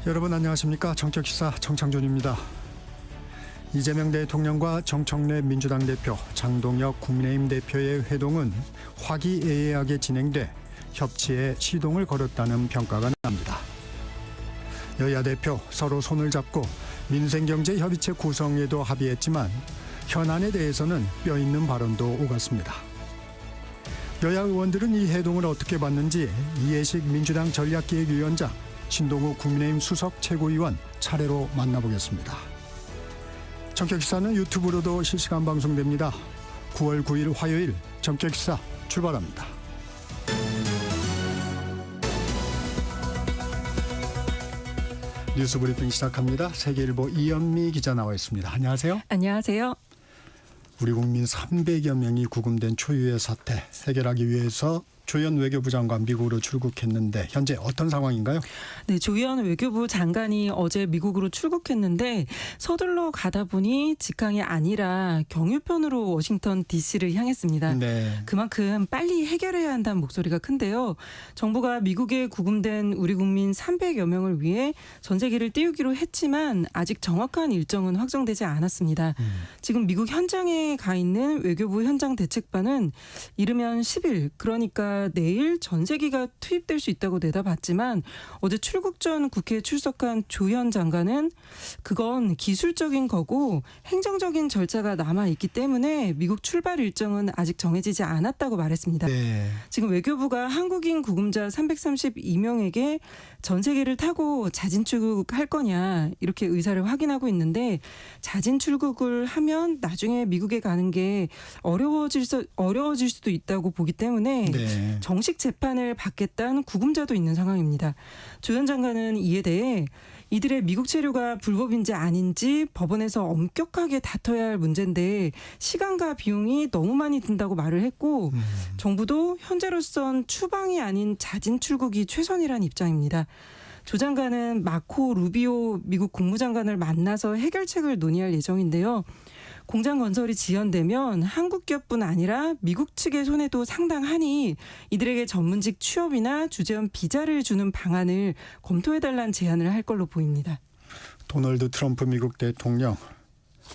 여러분 안녕하십니까? 정책시사 정창준입니다. 이재명 대통령과 정청래 민주당 대표, 장동혁 국민의힘 대표의 회동은 화기애애하게 진행돼 협치에 시동을 걸었다는 평가가 납니다. 여야 대표 서로 손을 잡고 민생경제협의체 구성에도 합의했지만 현안에 대해서는 뼈있는 발언도 오갔습니다. 여야 의원들은 이 회동을 어떻게 봤는지 이해식 민주당 전략기획위원장, 신동우 국민의힘 수석 최고위원 차례로 만나보겠습니다. 정책기사는 유튜브로도 실시간 방송됩니다. 9월 9일 화요일 정책기사 출발합니다. 뉴스브리핑 시작합니다. 세계일보 이현미 기자 나와 있습니다. 안녕하세요. 안녕하세요. 우리 국민 300여 명이 구금된 초유의 사태 해결하기 위해서 조현 외교부 장관 미국으로 출국했는데 현재 어떤 상황인가요? 네, 조현 외교부 장관이 어제 미국으로 출국했는데 서둘러 가다 보니 직항이 아니라 경유편으로 워싱턴 DC를 향했습니다. 네. 그만큼 빨리 해결해야 한다는 목소리가 큰데요. 정부가 미국에 구금된 우리 국민 300여 명을 위해 전세기를 띄우기로 했지만 아직 정확한 일정은 확정되지 않았습니다. 지금 미국 현장에 가 있는 외교부 현장 대책반은 이르면 10일, 그러니까 내일 전세기가 투입될 수 있다고 내다봤지만 어제 출국 전 국회에 출석한 조현 장관은 그건 기술적인 거고 행정적인 절차가 남아있기 때문에 미국 출발 일정은 아직 정해지지 않았다고 말했습니다. 네. 지금 외교부가 한국인 구금자 332명에게 전세기를 타고 자진 출국할 거냐 이렇게 의사를 확인하고 있는데 자진 출국을 하면 나중에 미국에 가는 게 어려워질 수도 있다고 보기 때문에 네. 정식 재판을 받겠다는 구금자도 있는 상황입니다. 조현 장관은 이에 대해 이들의 미국 체류가 불법인지 아닌지 법원에서 엄격하게 다퉈야 할 문제인데 시간과 비용이 너무 많이 든다고 말을 했고 정부도 현재로선 추방이 아닌 자진 출국이 최선이라는 입장입니다. 조 장관은 마코 루비오 미국 국무장관을 만나서 해결책을 논의할 예정인데요. 공장 건설이 지연되면 한국 기업뿐 아니라 미국 측의 손해도 상당하니 이들에게 전문직 취업이나 주재원 비자를 주는 방안을 검토해달라는 제안을 할 걸로 보입니다. 도널드 트럼프 미국 대통령,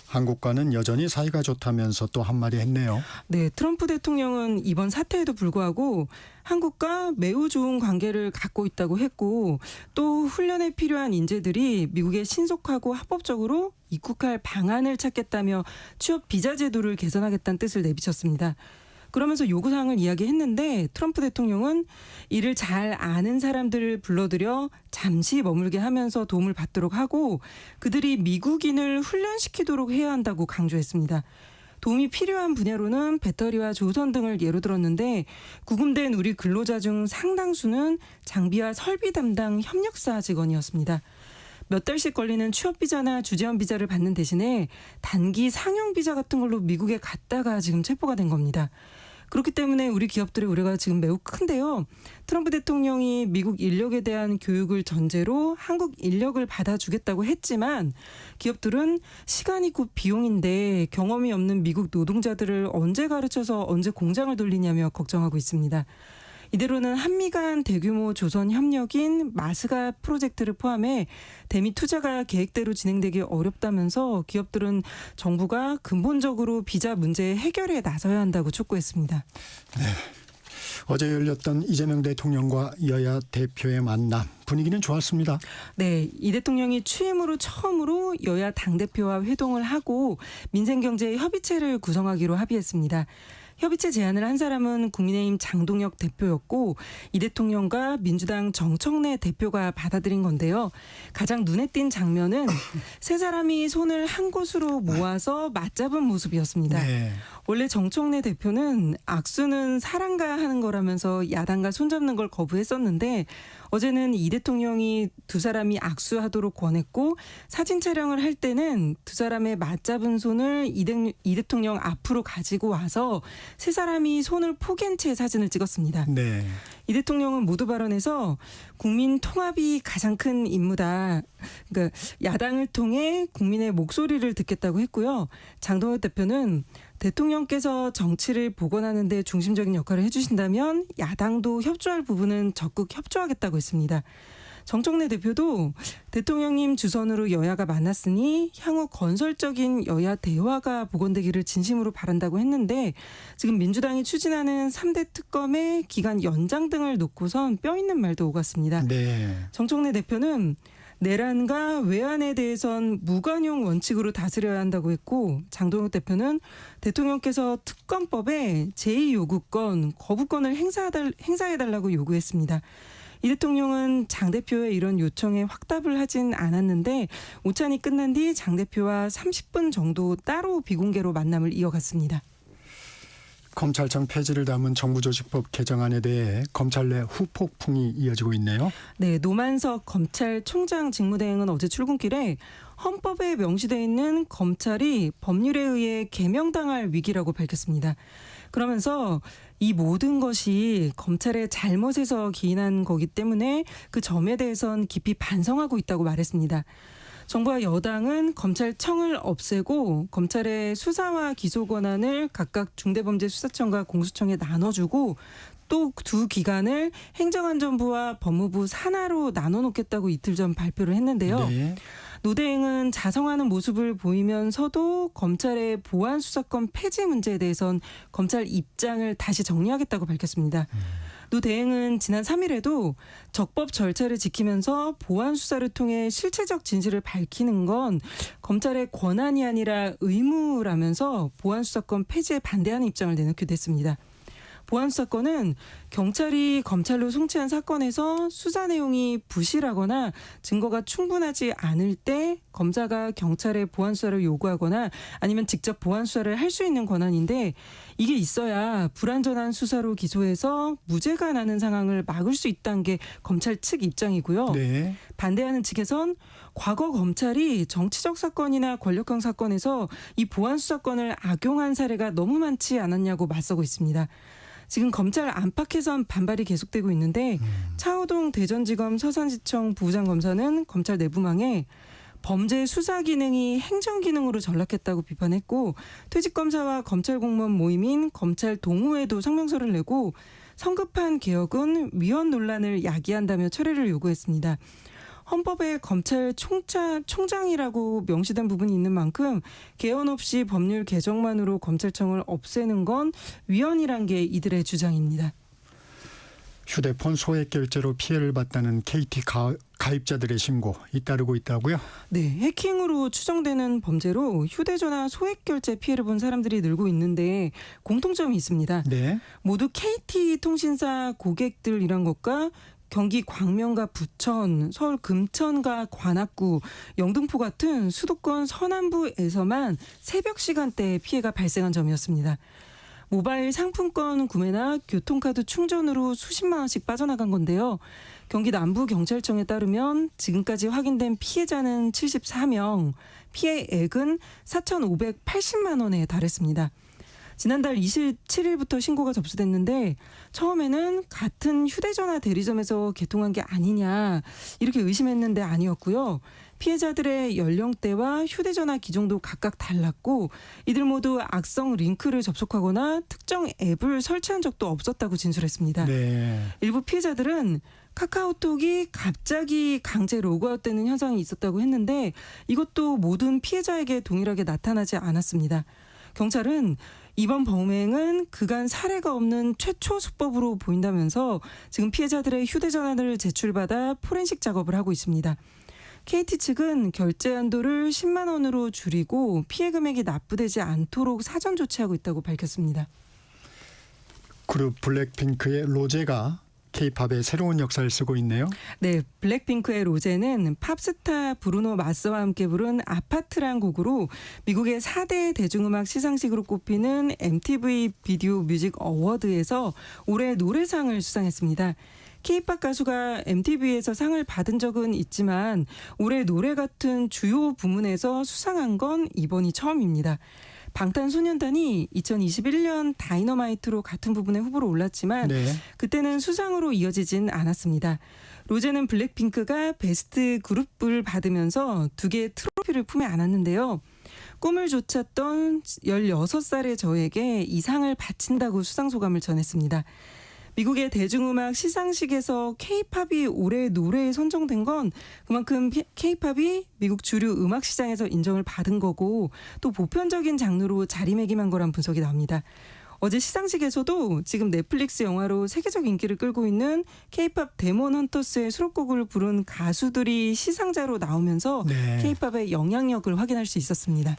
한국과는 여전히 사이가 좋다면서 또 한마디 했네요. 네, 트럼프 대통령은 이번 사태에도 불구하고 한국과 매우 좋은 관계를 갖고 있다고 했고 또 훈련에 필요한 인재들이 미국에 신속하고 합법적으로 입국할 방안을 찾겠다며 취업 비자 제도를 개선하겠다는 뜻을 내비쳤습니다. 그러면서 요구사항을 이야기했는데 트럼프 대통령은 이를 잘 아는 사람들을 불러들여 잠시 머물게 하면서 도움을 받도록 하고 그들이 미국인을 훈련시키도록 해야 한다고 강조했습니다. 도움이 필요한 분야로는 배터리와 조선 등을 예로 들었는데 구금된 우리 근로자 중 상당수는 장비와 설비 담당 협력사 직원이었습니다. 몇 달씩 걸리는 취업비자나 주재원 비자를 받는 대신에 단기 상용비자 같은 걸로 미국에 갔다가 지금 체포가 된 겁니다. 그렇기 때문에 우리 기업들의 우려가 지금 매우 큰데요. 트럼프 대통령이 미국 인력에 대한 교육을 전제로 한국 인력을 받아주겠다고 했지만 기업들은 시간이 곧 비용인데 경험이 없는 미국 노동자들을 언제 가르쳐서 언제 공장을 돌리냐며 걱정하고 있습니다. 이대로는 한미 간 대규모 조선 협력인 마스가 프로젝트를 포함해 대미 투자가 계획대로 진행되기 어렵다면서 기업들은 정부가 근본적으로 비자 문제 해결에 나서야 한다고 촉구했습니다. 네. 어제 열렸던 이재명 대통령과 여야 대표의 만남 분위기는 좋았습니다. 네, 이 대통령이 취임 후 처음으로 여야 당대표와 회동을 하고 민생경제 협의체를 구성하기로 합의했습니다. 협의체 제안을 한 사람은 국민의힘 장동혁 대표였고 이 대통령과 민주당 정청래 대표가 받아들인 건데요. 가장 눈에 띈 장면은 세 사람이 손을 한 곳으로 모아서 맞잡은 모습이었습니다. 네. 원래 정청래 대표는 악수는 사랑가 하는 거라면서 야당과 손잡는 걸 거부했었는데 어제는 이 대통령이 두 사람이 악수하도록 권했고 사진 촬영을 할 때는 두 사람의 맞잡은 손을 이 대통령 앞으로 가지고 와서 세 사람이 손을 포갠 채 사진을 찍었습니다. 네. 이 대통령은 모두 발언에서 국민 통합이 가장 큰 임무다. 그러니까 야당을 통해 국민의 목소리를 듣겠다고 했고요. 장동혁 대표는 대통령께서 정치를 복원하는 데 중심적인 역할을 해주신다면 야당도 협조할 부분은 적극 협조하겠다고 했습니다. 정청래 대표도 대통령님 주선으로 여야가 만났으니 향후 건설적인 여야 대화가 복원되기를 진심으로 바란다고 했는데 지금 민주당이 추진하는 3대 특검의 기간 연장 등을 놓고선 뼈 있는 말도 오갔습니다. 네. 정청래 대표는 내란과 외환에 대해선 무관용 원칙으로 다스려야 한다고 했고 장동혁 대표는 대통령께서 특검법에 제2요구권, 거부권을 행사해달라고 요구했습니다. 이 대통령은 장 대표의 이런 요청에 확답을 하진 않았는데 오찬이 끝난 뒤 장 대표와 30분 정도 따로 비공개로 만남을 이어갔습니다. 검찰청 폐지를 담은 정부조직법 개정안에 대해 검찰 내 후폭풍이 이어지고 있네요. 네, 노만석 검찰총장 직무대행은 어제 출근길에 헌법에 명시되어 있는 검찰이 법률에 의해 개명당할 위기라고 밝혔습니다. 그러면서 이 모든 것이 검찰의 잘못에서 기인한 거기 때문에 그 점에 대해선 깊이 반성하고 있다고 말했습니다. 정부와 여당은 검찰청을 없애고 검찰의 수사와 기소 권한을 각각 중대범죄수사청과 공수처에 나눠주고 또 두 기관을 행정안전부와 법무부 산하로 나눠놓겠다고 이틀 전 발표를 했는데요. 네. 노대행은 자성하는 모습을 보이면서도 검찰의 보안 수사권 폐지 문제에 대해선 검찰 입장을 다시 정리하겠다고 밝혔습니다. 노 대행은 지난 3일에도 적법 절차를 지키면서 보안 수사를 통해 실체적 진실을 밝히는 건 검찰의 권한이 아니라 의무라면서 보안 수사권 폐지에 반대하는 입장을 내놓기도 했습니다. 보안 수사권은 경찰이 검찰로 송치한 사건에서 수사 내용이 부실하거나 증거가 충분하지 않을 때 검사가 경찰에 보안 수사를 요구하거나 아니면 직접 보안 수사를 할 수 있는 권한인데 이게 있어야 불완전한 수사로 기소해서 무죄가 나는 상황을 막을 수 있다는 게 검찰 측 입장이고요. 네. 반대하는 측에선 과거 검찰이 정치적 사건이나 권력형 사건에서 이 보안 수사권을 악용한 사례가 너무 많지 않았냐고 맞서고 있습니다. 지금 검찰 안팎에선 반발이 계속되고 있는데 차호동 대전지검 서산지청 부장검사는 검찰 내부망에 범죄 수사 기능이 행정 기능으로 전락했다고 비판했고 퇴직검사와 검찰 공무원 모임인 검찰 동호회도 성명서를 내고 성급한 개혁은 위헌 논란을 야기한다며 철회를 요구했습니다. 헌법에 검찰총장이라고 명시된 부분이 있는 만큼 개헌 없이 법률 개정만으로 검찰청을 없애는 건 위헌이란 게 이들의 주장입니다. 휴대폰 소액 결제로 피해를 봤다는 KT 가입자들의 신고 잇따르고 있다고요? 네, 해킹으로 추정되는 범죄로 휴대전화 소액 결제 피해를 본 사람들이 늘고 있는데 공통점이 있습니다. 네. 모두 KT통신사 고객들이란 것과 경기 광명과 부천, 서울 금천과 관악구, 영등포 같은 수도권 서남부에서만 새벽 시간대에 피해가 발생한 점이었습니다. 모바일 상품권 구매나 교통카드 충전으로 수십만 원씩 빠져나간 건데요. 경기 남부경찰청에 따르면 지금까지 확인된 피해자는 74명, 피해액은 4,580만 원에 달했습니다. 지난달 27일부터 신고가 접수됐는데 처음에는 같은 휴대전화 대리점에서 개통한 게 아니냐 이렇게 의심했는데 아니었고요. 피해자들의 연령대와 휴대전화 기종도 각각 달랐고 이들 모두 악성 링크를 접속하거나 특정 앱을 설치한 적도 없었다고 진술했습니다. 네. 일부 피해자들은 카카오톡이 갑자기 강제 로그아웃되는 현상이 있었다고 했는데 이것도 모든 피해자에게 동일하게 나타나지 않았습니다. 경찰은 이번 범행은 그간 사례가 없는 최초 수법으로 보인다면서 지금 피해자들의 휴대전화를 제출받아 포렌식 작업을 하고 있습니다. KT 측은 결제 한도를 10만 원으로 줄이고 피해 금액이 납부되지 않도록 사전 조치하고 있다고 밝혔습니다. 그룹 블랙핑크의 로제가 K-팝의 새로운 역사를 쓰고 있네요. 네, 블랙핑크의 로제는 팝스타 브루노 마스와 함께 부른 아파트란 곡으로 미국의 4대 대중음악 시상식으로 꼽히는 MTV 비디오 뮤직 어워드에서 올해 노래상을 수상했습니다. K-팝 가수가 MTV에서 상을 받은 적은 있지만 올해 노래 같은 주요 부문에서 수상한 건 이번이 처음입니다. 방탄소년단이 2021년 다이너마이트로 같은 부분에 후보로 올랐지만 네. 그때는 수상으로 이어지진 않았습니다. 로제는 블랙핑크가 베스트 그룹을 받으면서 2개의 트로피를 품에 안았는데요. 꿈을 쫓았던 16살의 저에게 이 상을 바친다고 수상 소감을 전했습니다. 미국의 대중음악 시상식에서 K-팝이 올해 노래에 선정된 건 그만큼 K-팝이 미국 주류 음악 시장에서 인정을 받은 거고 또 보편적인 장르로 자리매김한 거란 분석이 나옵니다. 어제 시상식에서도 지금 넷플릭스 영화로 세계적 인기를 끌고 있는 K-팝 데몬 헌터스의 수록곡을 부른 가수들이 시상자로 나오면서 네. K-팝의 영향력을 확인할 수 있었습니다.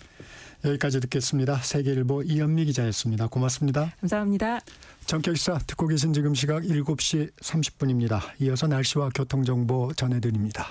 여기까지 듣겠습니다. 세계일보 이현미 기자였습니다. 고맙습니다. 감사합니다. 전격시사 듣고 계신 지금 시각 7시 30분입니다. 이어서 날씨와 교통정보 전해드립니다.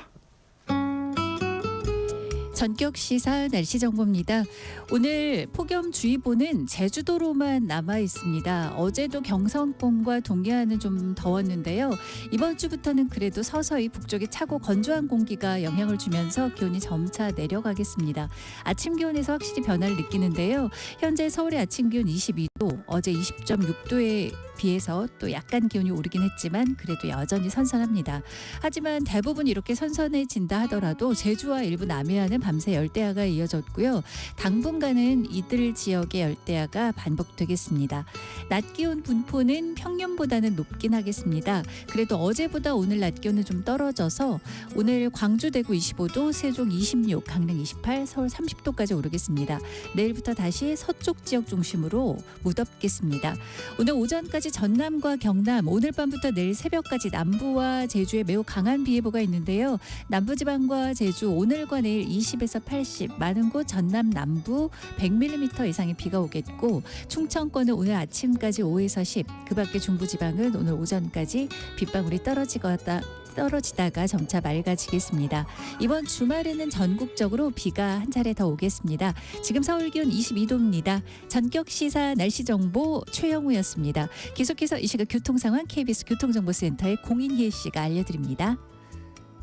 전격 시사 날씨 정보입니다. 오늘 폭염주의보는 제주도로만 남아 있습니다. 어제도 경성권과 동해안은 좀 더웠는데요. 이번 주부터는 그래도 서서히 북쪽에 차고 건조한 공기가 영향을 주면서 기온이 점차 내려가겠습니다. 아침 기온에서 확실히 변화를 느끼는데요. 현재 서울의 아침 기온 22도, 어제 20.6도에 비해서 또 약간 기온이 오르긴 했지만 그래도 여전히 선선합니다. 하지만 대부분 이렇게 선선해진다 하더라도 제주와 일부 남해안은 밤새 열대야가 이어졌고요. 당분간은 이들 지역의 열대야가 반복되겠습니다. 낮 기온 분포는 평년보다는 높긴 하겠습니다. 그래도 어제보다 오늘 낮 기온은 좀 떨어져서 오늘 광주 대구 25도, 세종 26, 강릉 28, 서울 30도까지 오르겠습니다. 내일부터 다시 서쪽 지역 중심으로 무덥겠습니다. 오늘 오전까지 전남과 경남, 오늘 밤부터 내일 새벽까지 남부와 제주에 매우 강한 비 예보가 있는데요. 남부지방과 제주 오늘과 내일 20에서 80, 많은 곳 전남 남부 100mm 이상의 비가 오겠고 충청권은 오늘 아침까지 5에서 10, 그 밖에 중부지방은 오늘 오전까지 빗방울이 떨어지다가 점차 맑아지겠습니다. 이번 주말에는 전국적으로 비가 한 차례 더 오겠습니다. 지금 서울 기온 22도입니다. 전격 시사 날씨 정보 최영우였습니다. 계속해서 이 시각 교통 상황 KBS 교통정보센터의 공인희 씨가 알려드립니다.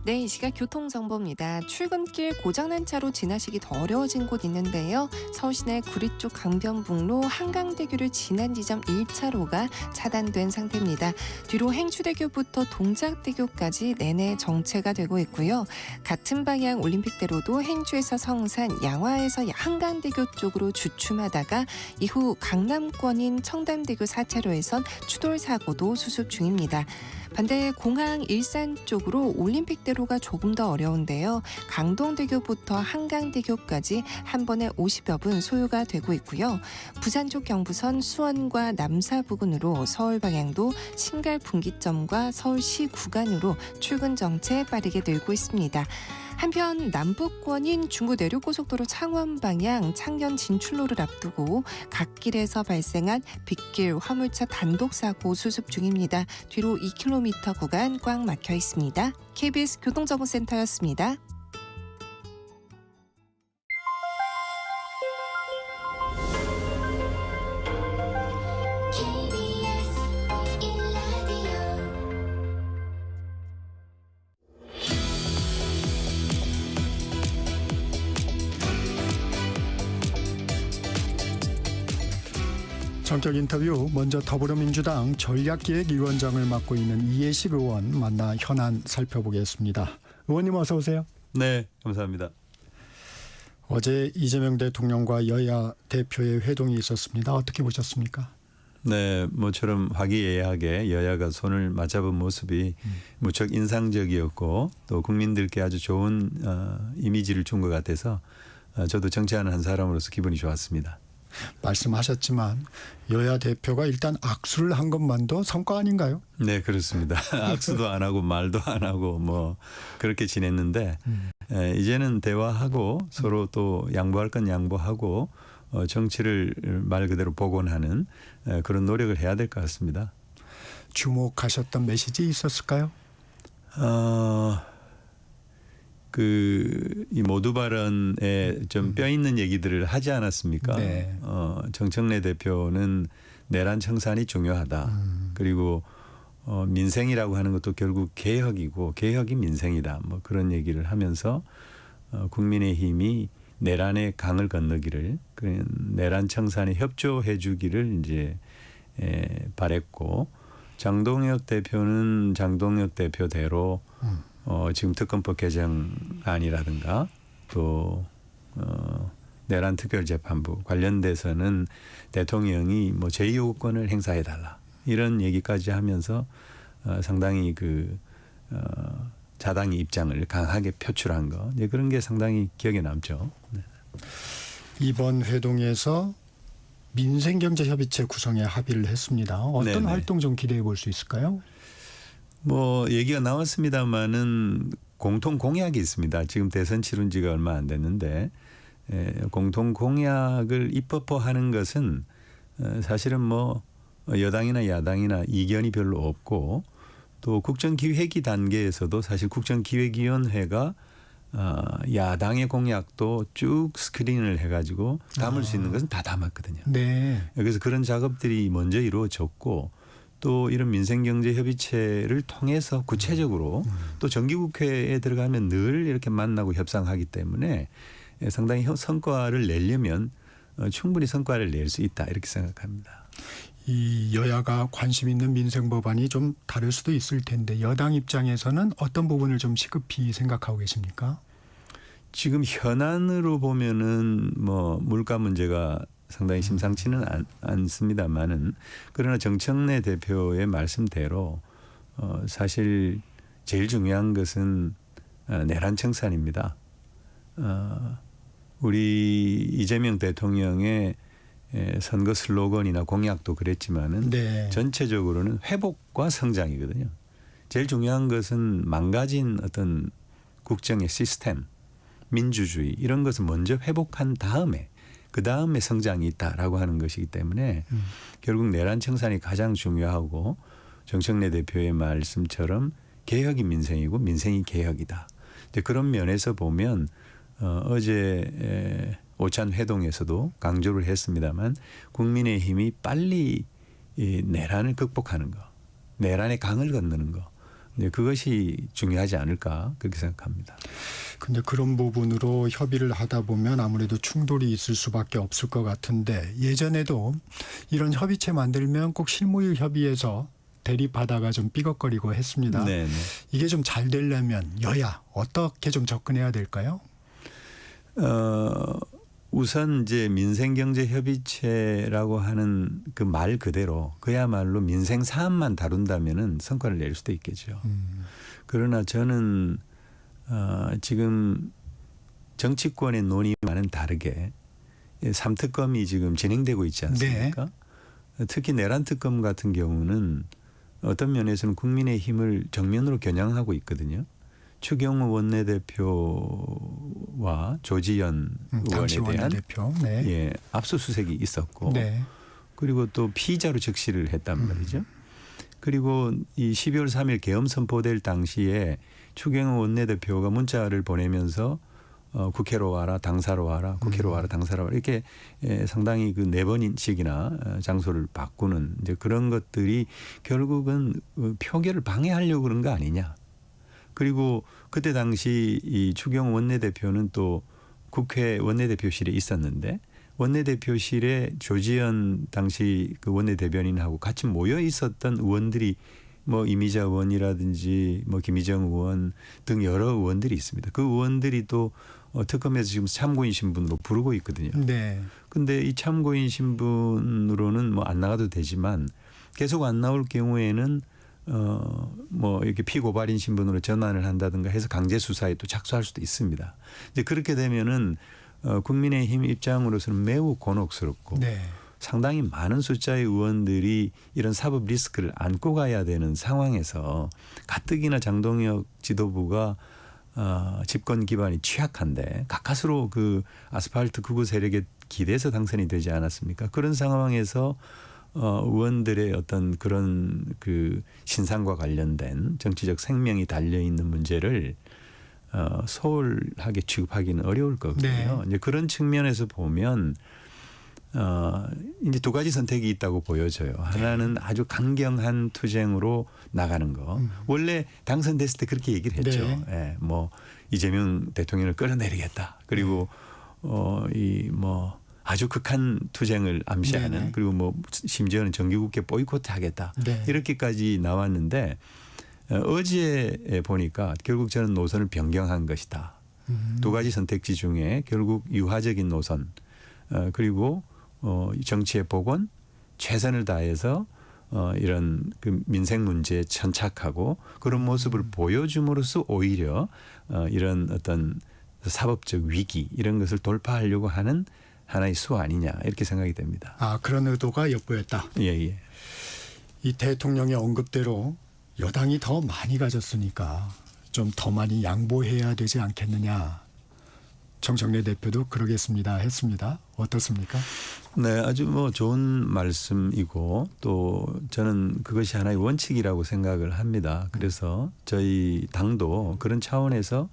네, 이 시각 교통정보입니다. 출근길 고장난 차로 지나시기 더 어려워진 곳 있는데요. 서울시내 구리 쪽 강변북로 한강대교를 지난 지점 1차로가 차단된 상태입니다. 뒤로 행주대교부터 동작대교까지 내내 정체가 되고 있고요. 같은 방향 올림픽대로도 행주에서 성산, 양화에서 한강대교 쪽으로 주춤하다가 이후 강남권인 청담대교 4차로에선 추돌 사고도 수습 중입니다. 반대 공항 일산 쪽으로 올림픽대로가 조금 더 어려운데요. 강동대교부터 한강대교까지 한 번에 50여 분 소요가 되고 있고요. 부산 쪽 경부선 수원과 남사 부근으로 서울 방향도 신갈 분기점과 서울시 구간으로 출근 정체 빠르게 늘고 있습니다. 한편 남북권인 중부 내륙고속도로 창원 방향 창녕 진출로를 앞두고 갓길에서 발생한 빗길 화물차 단독 사고 수습 중입니다. 뒤로 2km 구간 꽉 막혀 있습니다. KBS 교통정보센터였습니다. 전격 인터뷰, 먼저 더불어민주당 전략기획위원장을 맡고 있는 이해식 의원 만나 현안 살펴보겠습니다. 의원님 어서 오세요. 네, 감사합니다. 어제 이재명 대통령과 여야 대표의 회동이 있었습니다. 어떻게 보셨습니까? 네, 모처럼 화기애애하게 여야가 손을 맞잡은 모습이 무척 인상적이었고 또 국민들께 아주 좋은 이미지를 준 것 같아서 저도 정치하는 한 사람으로서 기분이 좋았습니다. 말씀하셨지만 여야 대표가 일단 악수를 한 것만도 성과 아닌가요? 네, 그렇습니다. 악수도 안 하고 말도 안 하고 뭐 그렇게 지냈는데 이제는 대화하고 서로 또 양보할 건 양보하고 정치를 말 그대로 복원하는 그런 노력을 해야 될 것 같습니다. 주목하셨던 메시지 있었을까요? 이 모두 발언에 좀 뼈 있는 얘기들을 하지 않았습니까? 네. 정청래 대표는 내란 청산이 중요하다. 그리고 민생이라고 하는 것도 결국 개혁이고 개혁이 민생이다. 뭐 그런 얘기를 하면서 국민의힘이 내란의 강을 건너기를, 내란 청산에 협조해 주기를 이제 바랬고, 장동혁 대표는 장동혁 대표대로 지금 특검법 개정안이라든가 또 내란 특별재판부 관련돼서는 대통령이 뭐 제2요구권을 행사해달라. 이런 얘기까지 하면서 상당히 자당의 입장을 강하게 표출한 거 그런 게 상당히 기억에 남죠. 네. 이번 회동에서 민생경제협의체 구성에 합의를 했습니다. 어떤 네네. 활동 좀 기대해 볼 수 있을까요? 뭐 얘기가 나왔습니다만은 공통 공약이 있습니다. 지금 대선 치른 지가 얼마 안 됐는데 공통 공약을 입법화하는 것은 사실은 뭐 여당이나 야당이나 이견이 별로 없고 또 국정기획위 단계에서도 사실 국정기획위원회가 야당의 공약도 쭉 스크린을 해가지고 담을 수 있는 것은 다 담았거든요. 네. 그래서 그런 작업들이 먼저 이루어졌고 또 이런 민생경제협의체를 통해서 구체적으로 또 정기국회에 들어가면 늘 이렇게 만나고 협상하기 때문에 상당히 성과를 내려면 충분히 성과를 낼 수 있다 이렇게 생각합니다. 이 여야가 관심 있는 민생 법안이 좀 다를 수도 있을 텐데 여당 입장에서는 어떤 부분을 좀 시급히 생각하고 계십니까? 지금 현안으로 보면은 뭐 물가 문제가 상당히 심상치는 않습니다만은 그러나 정청래 대표의 말씀대로 사실 제일 중요한 것은 내란 청산입니다. 우리 이재명 대통령의 선거 슬로건이나 공약도 그랬지만은 네. 전체적으로는 회복과 성장이거든요. 제일 중요한 것은 망가진 어떤 국정의 시스템, 민주주의 이런 것을 먼저 회복한 다음에 그 다음에 성장이 있다라고 하는 것이기 때문에 결국 내란 청산이 가장 중요하고 정청래 대표의 말씀처럼 개혁이 민생이고 민생이 개혁이다. 이제 그런 면에서 보면 어제 오찬 회동에서도 강조를 했습니다만 국민의힘이 빨리 이 내란을 극복하는 거, 내란의 강을 건너는 거, 그것이 중요하지 않을까 그렇게 생각합니다. 근데 그런 부분으로 협의를 하다 보면 아무래도 충돌이 있을 수밖에 없을 것 같은데 예전에도 이런 협의체 만들면 꼭 실무일 협의에서 대립하다가 좀 삐걱거리고 했습니다. 네. 이게 좀 잘 되려면 여야 어떻게 좀 접근해야 될까요? 우선 이제 민생경제협의체라고 하는 그 말 그대로 그야말로 민생 사안만 다룬다면은 성과를 낼 수도 있겠죠. 그러나 저는 지금 정치권의 논의와는 다르게 3특검이 지금 진행되고 있지 않습니까? 네. 특히 내란 특검 같은 경우는 어떤 면에서는 국민의힘을 정면으로 겨냥하고 있거든요. 추경호 원내대표와 조지현 의원에 대한 원내대표. 네. 예, 압수수색이 있었고 네. 그리고 또 피의자로 적시를 했단 말이죠. 그리고 이 12월 3일 계엄 선포될 당시에 추경호 원내대표가 문자를 보내면서 국회로 와라, 당사로 와라, 국회로 와라, 당사로 와라 이렇게 상당히 그 4번씩이나 장소를 바꾸는 이제 그런 것들이 결국은 표결을 방해하려고 그런 거 아니냐. 그리고 그때 당시 이 추경호 원내대표는 또 국회 원내대표실에 있었는데 원내대표실에 조지현 당시 그 원내대변인하고 같이 모여 있었던 의원들이 뭐 이미자 의원이라든지 뭐 김희정 의원 등 여러 의원들이 있습니다. 그 의원들이 또 특검에서 지금 참고인 신분으로 부르고 있거든요. 네. 근데 이 참고인 신분으로는 뭐 안 나가도 되지만 계속 안 나올 경우에는 뭐 이렇게 피고발인 신분으로 전환을 한다든가 해서 강제 수사에 또 착수할 수도 있습니다. 이제 그렇게 되면은 국민의힘 입장으로서는 매우 곤혹스럽고 네. 상당히 많은 숫자의 의원들이 이런 사법 리스크를 안고 가야 되는 상황에서 가뜩이나 장동혁 지도부가 집권 기반이 취약한데 가까스로 그 아스팔트 극우 세력에 기대서 당선이 되지 않았습니까? 그런 상황에서 의원들의 어떤 그런 그 신상과 관련된 정치적 생명이 달려 있는 문제를 소홀하게 취급하기는 어려울 거거든요. 네. 이제 그런 측면에서 보면 이제 두 가지 선택이 있다고 보여져요. 하나는 아주 강경한 투쟁으로 나가는 거. 원래 당선됐을 때 그렇게 얘기를 했죠. 네. 예, 뭐 이재명 대통령을 끌어내리겠다. 그리고 이 뭐 아주 극한 투쟁을 암시하는 네네. 그리고 뭐 심지어는 정기국회 보이콧하겠다. 네. 이렇게까지 나왔는데 어제 보니까 결국 저는 노선을 변경한 것이다. 두 가지 선택지 중에 결국 유화적인 노선 그리고 정치의 복원 최선을 다해서 이런 그 민생 문제에 천착하고 그런 모습을 보여줌으로써 오히려 이런 어떤 사법적 위기 이런 것을 돌파하려고 하는 하나의 수 아니냐 이렇게 생각이 됩니다. 아, 그런 의도가 엿보였다. 예, 예. 이 대통령의 언급대로 여당이 더 많이 가졌으니까 좀 더 많이 양보해야 되지 않겠느냐. 정청래 대표도 그러겠습니다 했습니다. 어떻습니까? 네, 아주 뭐 좋은 말씀이고 또 저는 그것이 하나의 원칙이라고 생각을 합니다. 그래서 저희 당도 그런 차원에서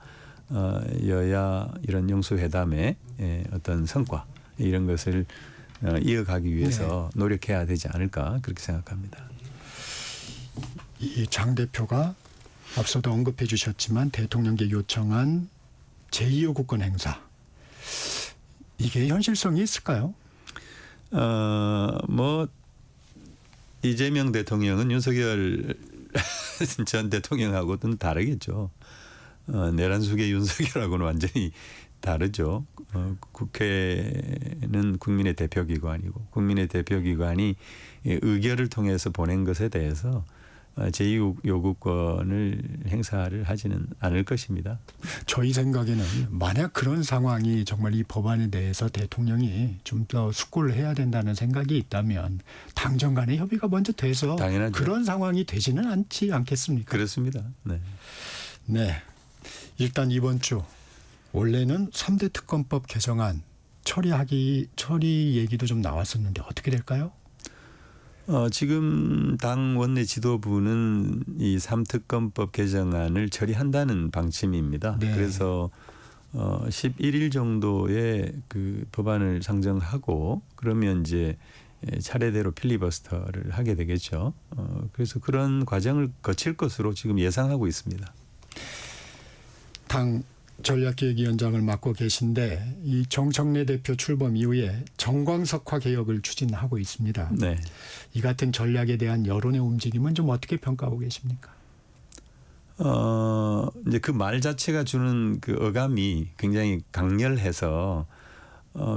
여야 이런 영수회담의 어떤 성과 이런 것을 이어가기 위해서 노력해야 되지 않을까 그렇게 생각합니다. 이 장 대표가 앞서도 언급해 주셨지만 대통령께 요청한 제2요구권 행사. 이게 현실성이 있을까요? 뭐 이재명 대통령은 윤석열 전 대통령하고는 다르겠죠. 내란숙의 윤석열하고는 완전히 다르죠. 국회는 국민의 대표기관이고 국민의 대표기관이 의결을 통해서 보낸 것에 대해서 제2요구권을 행사를 하지는 않을 것입니다. 저희 생각에는 만약 그런 상황이 정말 이 법안에 대해서 대통령이 좀 더 숙고를 해야 된다는 생각이 있다면 당정 간의 협의가 먼저 돼서 당연하죠. 그런 상황이 되지는 않지 않겠습니까? 그렇습니다. 네. 네. 일단 이번 주 원래는 3대 특검법 개정안 처리 얘기도 좀 나왔었는데 어떻게 될까요? 지금 당 원내 지도부는 이 3특검법 개정안을 처리한다는 방침입니다. 네. 그래서 11일 정도의 그 법안을 상정하고 그러면 이제 차례대로 필리버스터를 하게 되겠죠. 그래서 그런 과정을 거칠 것으로 지금 예상하고 있습니다. 당 전략기획위원장을 맡고 계신데 이 정청래 대표 출범 이후에 정광석화 개혁을 추진하고 있습니다. 네. 이 같은 전략에 대한 여론의 움직임은 좀 어떻게 평가하고 계십니까? 이제 그 말 자체가 주는 그 어감이 굉장히 강렬해서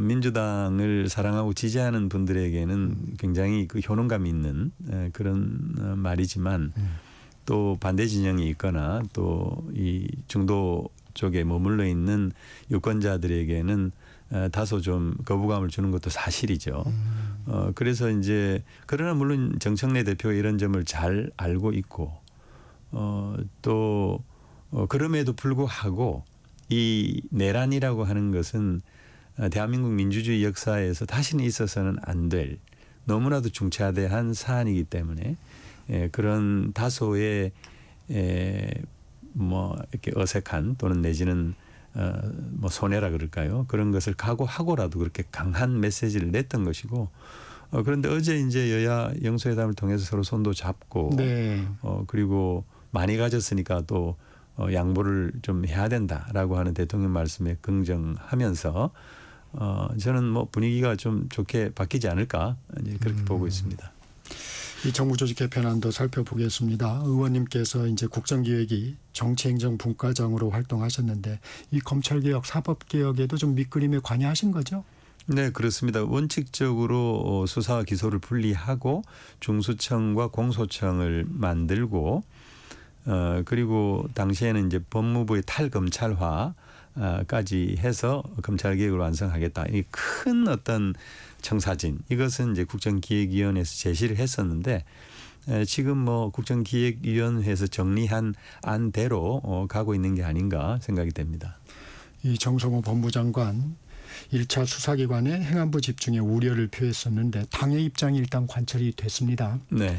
민주당을 사랑하고 지지하는 분들에게는 굉장히 그 효능감 있는 그런 말이지만 또 반대 진영이 있거나 또 이 중도 쪽에 머물러 있는 유권자들에게는 다소 좀 거부감을 주는 것도 사실이죠. 그래서 이제 그러나 물론 정청래 대표가 이런 점을 잘 알고 있고 또 그럼에도 불구하고 이 내란이라고 하는 것은 대한민국 민주주의 역사에서 다시는 있어서는 안 될 너무나도 중차대한 사안이기 때문에 그런 다소의 뭐 이렇게 어색한 또는 내지는 뭐 손해라 그럴까요? 그런 것을 각오하고라도 그렇게 강한 메시지를 냈던 것이고 그런데 어제 이제 여야 영수회담을 통해서 서로 손도 잡고 네. 그리고 많이 가졌으니까 또 양보를 좀 해야 된다라고 하는 대통령 말씀에 긍정하면서 저는 뭐 분위기가 좀 좋게 바뀌지 않을까 이제 그렇게 보고 있습니다. 이 정부 조직 개편안도 살펴보겠습니다. 의원님께서 이제 국정기획위 정치행정분과장으로 활동하셨는데 이 검찰개혁, 사법개혁에도 좀 밑그림에 관여하신 거죠? 네, 그렇습니다. 원칙적으로 수사와 기소를 분리하고 중수청과 공소청을 만들고 그리고 당시에는 이제 법무부의 탈검찰화까지 해서 검찰개혁을 완성하겠다. 이 큰 어떤 청사진 이것은 이제 국정기획위원회에서 제시를 했었는데 지금 뭐 국정기획위원회에서 정리한 안대로 가고 있는 게 아닌가 생각이 됩니다. 이 정성호 법무장관 1차 수사기관의 행안부 집중에 우려를 표했었는데 당의 입장이 일단 관철이 됐습니다. 네.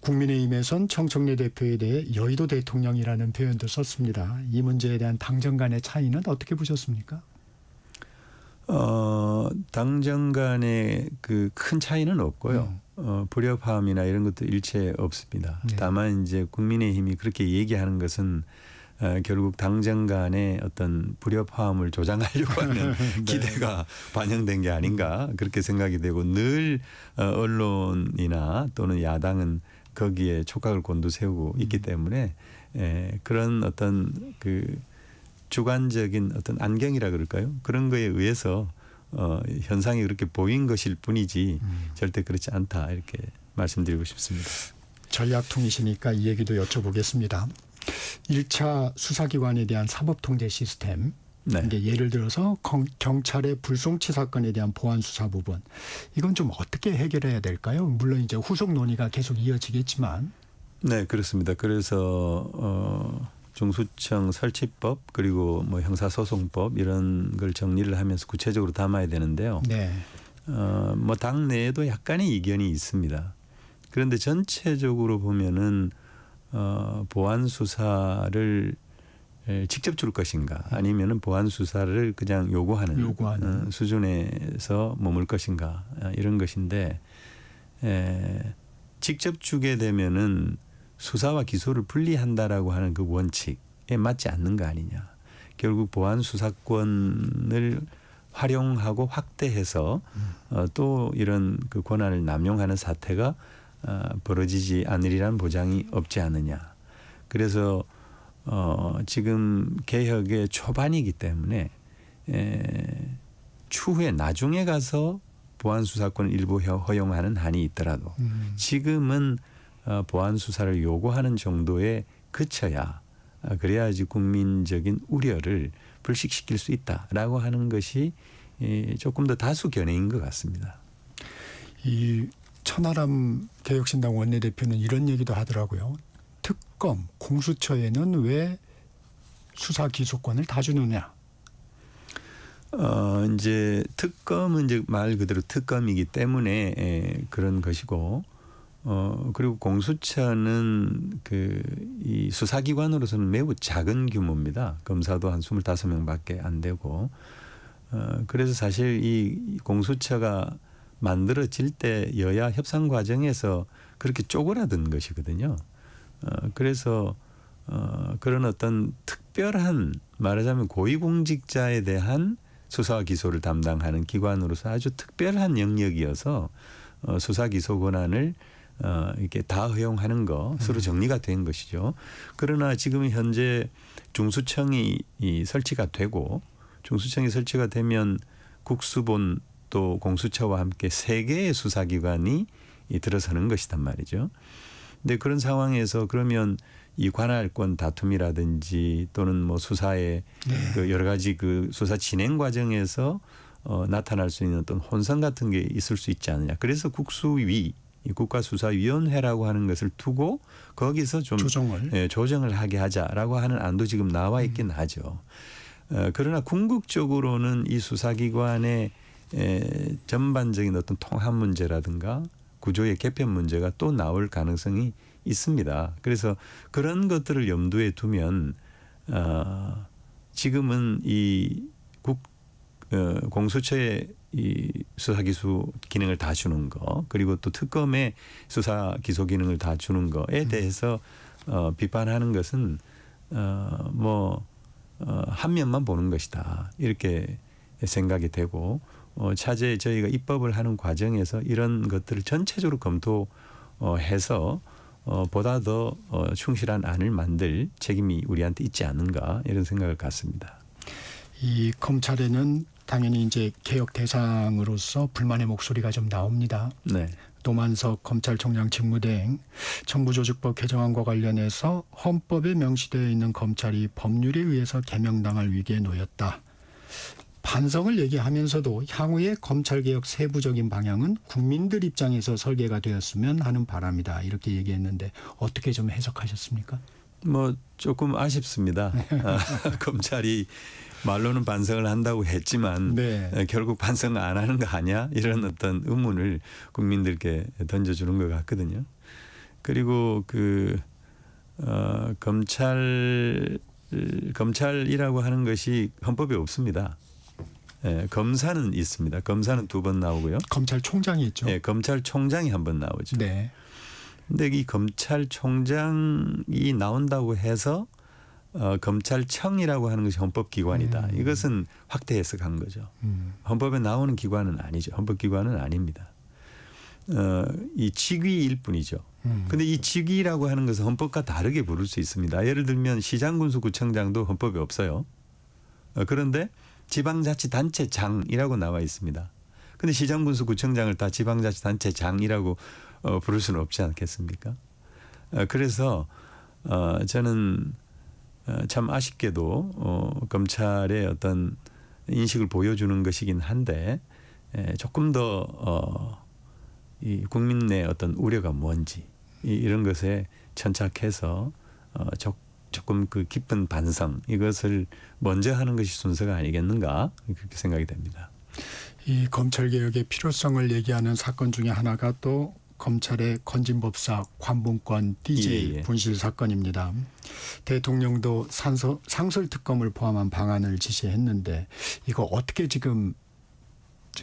국민의힘에선 정청래 대표에 대해 여의도 대통령이라는 표현도 썼습니다. 이 문제에 대한 당정 간의 차이는 어떻게 보셨습니까? 당정 간의 그 큰 차이는 없고요. 불협화음이나 이런 것도 일체 없습니다. 네. 다만 이제 국민의힘이 그렇게 얘기하는 것은 결국 당정 간의 어떤 불협화음을 조장하려고 하는 네. 기대가 반영된 게 아닌가 그렇게 생각이 되고 늘 언론이나 또는 야당은 거기에 촉각을 곤두세우고 있기 때문에 그런 어떤 그 주관적인 어떤 안경이라 그럴까요? 그런 거에 의해서 현상이 그렇게 보인 것일 뿐이지 절대 그렇지 않다 이렇게 말씀드리고 싶습니다. 전략통이시니까 이 얘기도 여쭤보겠습니다. 1차 수사기관에 대한 사법통제 시스템, 네. 이게 예를 들어서 경찰의 불송치 사건에 대한 보안 수사 부분, 이건 좀 어떻게 해결해야 될까요? 물론 이제 후속 논의가 계속 이어지겠지만. 네, 그렇습니다. 그래서 중수청 설치법 그리고 뭐 형사소송법 이런 걸 정리를 하면서 구체적으로 담아야 되는데요. 네. 뭐 당내에도 약간의 이견이 있습니다. 그런데 전체적으로 보면은 보안 수사를 직접 줄 것인가 아니면은 보안 수사를 그냥 요구하는 수준에서 머물 것인가 이런 것인데 직접 주게 되면은 수사와 기소를 분리한다라고 하는 그 원칙에 맞지 않는 거 아니냐. 결국 보안 수사권을 활용하고 확대해서 또 이런 그 권한을 남용하는 사태가 벌어지지 않으리라는 보장이 없지 않느냐. 그래서 지금 개혁의 초반이기 때문에 추후에 나중에 가서 보안 수사권을 일부 허용하는 한이 있더라도 지금은 보안 수사를 요구하는 정도에 그쳐야 그래야지 국민적인 우려를 불식시킬 수 있다라고 하는 것이 조금 더 다수 견해인 것 같습니다. 이 천하람 개혁신당 원내대표는 이런 얘기도 하더라고요. 특검, 공수처에는 왜 수사 기소권을 다 주느냐? 이제 특검은 이제 말 그대로 특검이기 때문에 그런 것이고, 그리고 공수처는 이 수사기관으로서는 매우 작은 규모입니다. 검사도 한 25명밖에 안 되고, 그래서 사실 이 공수처가 만들어질 때 여야 협상 과정에서 그렇게 쪼그라든 것이거든요. 그래서 그런 어떤 특별한 말하자면 고위공직자에 대한 수사와 기소를 담당하는 기관으로서 아주 특별한 영역이어서 수사 기소 권한을 이렇게 다 허용하는 것으로 정리가 된 것이죠. 그러나 지금 현재 중수청이 설치가 되고 중수청이 설치가 되면 국수본 또 공수처와 함께 3개의 수사기관이 들어서는 것이단 말이죠. 근데 그런 상황에서 그러면 이 관할권 다툼이라든지 또는 뭐 수사의 그 여러 가지 그 수사 진행 과정에서 나타날 수 있는 어떤 혼선 같은 게 있을 수 있지 않느냐. 그래서 국수위, 국가수사위원회라고 하는 것을 두고 거기서 좀 조정을 하게 하자라고 하는 안도 지금 나와 있긴 하죠. 그러나 궁극적으로는 이 수사기관의 전반적인 어떤 통합 문제라든가 구조의 개편 문제가 또 나올 가능성이 있습니다. 그래서 그런 것들을 염두에 두면 지금은 이 공수처의 이 수사기소 기능을 다 주는 거 그리고 또 특검의 수사기소 기능을 다 주는 거에 대해서 비판하는 것은 한 면만 보는 것이다. 이렇게 생각이 되고 차제 저희가 입법을 하는 과정에서 이런 것들을 전체적으로 검토해서 보다 더 충실한 안을 만들 책임이 우리한테 있지 않는가 이런 생각을 갖습니다. 이 검찰에는 당연히 이제 개혁 대상으로서 불만의 목소리가 좀 나옵니다. 네. 노만석 검찰총장 직무대행 정부조직법 개정안과 관련해서 헌법에 명시되어 있는 검찰이 법률에 의해서 개명당할 위기에 놓였다. 반성을 얘기하면서도 향후의 검찰개혁 세부적인 방향은 국민들 입장에서 설계가 되었으면 하는 바람이다. 이렇게 얘기했는데 어떻게 좀 해석하셨습니까? 조금 아쉽습니다. 검찰이 말로는 반성을 한다고 했지만 결국 반성 안 하는 거 아니야? 이런 어떤 의문을 국민들께 던져주는 것 같거든요. 그리고 검찰이라고 하는 것이 헌법에 없습니다. 검사는 있습니다. 검사는 2번 나오고요. 검찰총장이 있죠. 네, 검찰총장이 1번 나오죠. 네. 근데 이 검찰총장이 나온다고 해서 검찰청이라고 하는 것이 헌법기관이다. 이것은 확대 해석한 거죠. 헌법에 나오는 기관은 아니죠. 헌법기관은 아닙니다. 이 직위일 뿐이죠. 근데 이 직위라고 하는 것은 헌법과 다르게 부를 수 있습니다. 예를 들면 시장군수구청장도 헌법에 없어요. 그런데 지방자치단체장이라고 나와 있습니다. 근데 시장군수구청장을 다 지방자치단체장이라고 부를 수는 없지 않겠습니까? 그래서 저는 참 아쉽게도 검찰의 어떤 인식을 보여주는 것이긴 한데 조금 더 이 국민의 어떤 우려가 뭔지 이런 것에 천착해서 조금 그 깊은 반성 이것을 먼저 하는 것이 순서가 아니겠는가 그렇게 생각이 됩니다. 이 검찰 개혁의 필요성을 얘기하는 사건 중에 하나가 또 검찰의 건진법사 관봉권 DJ 예. 분실 사건입니다. 대통령도 상설특검을 포함한 방안을 지시했는데 이거 어떻게 지금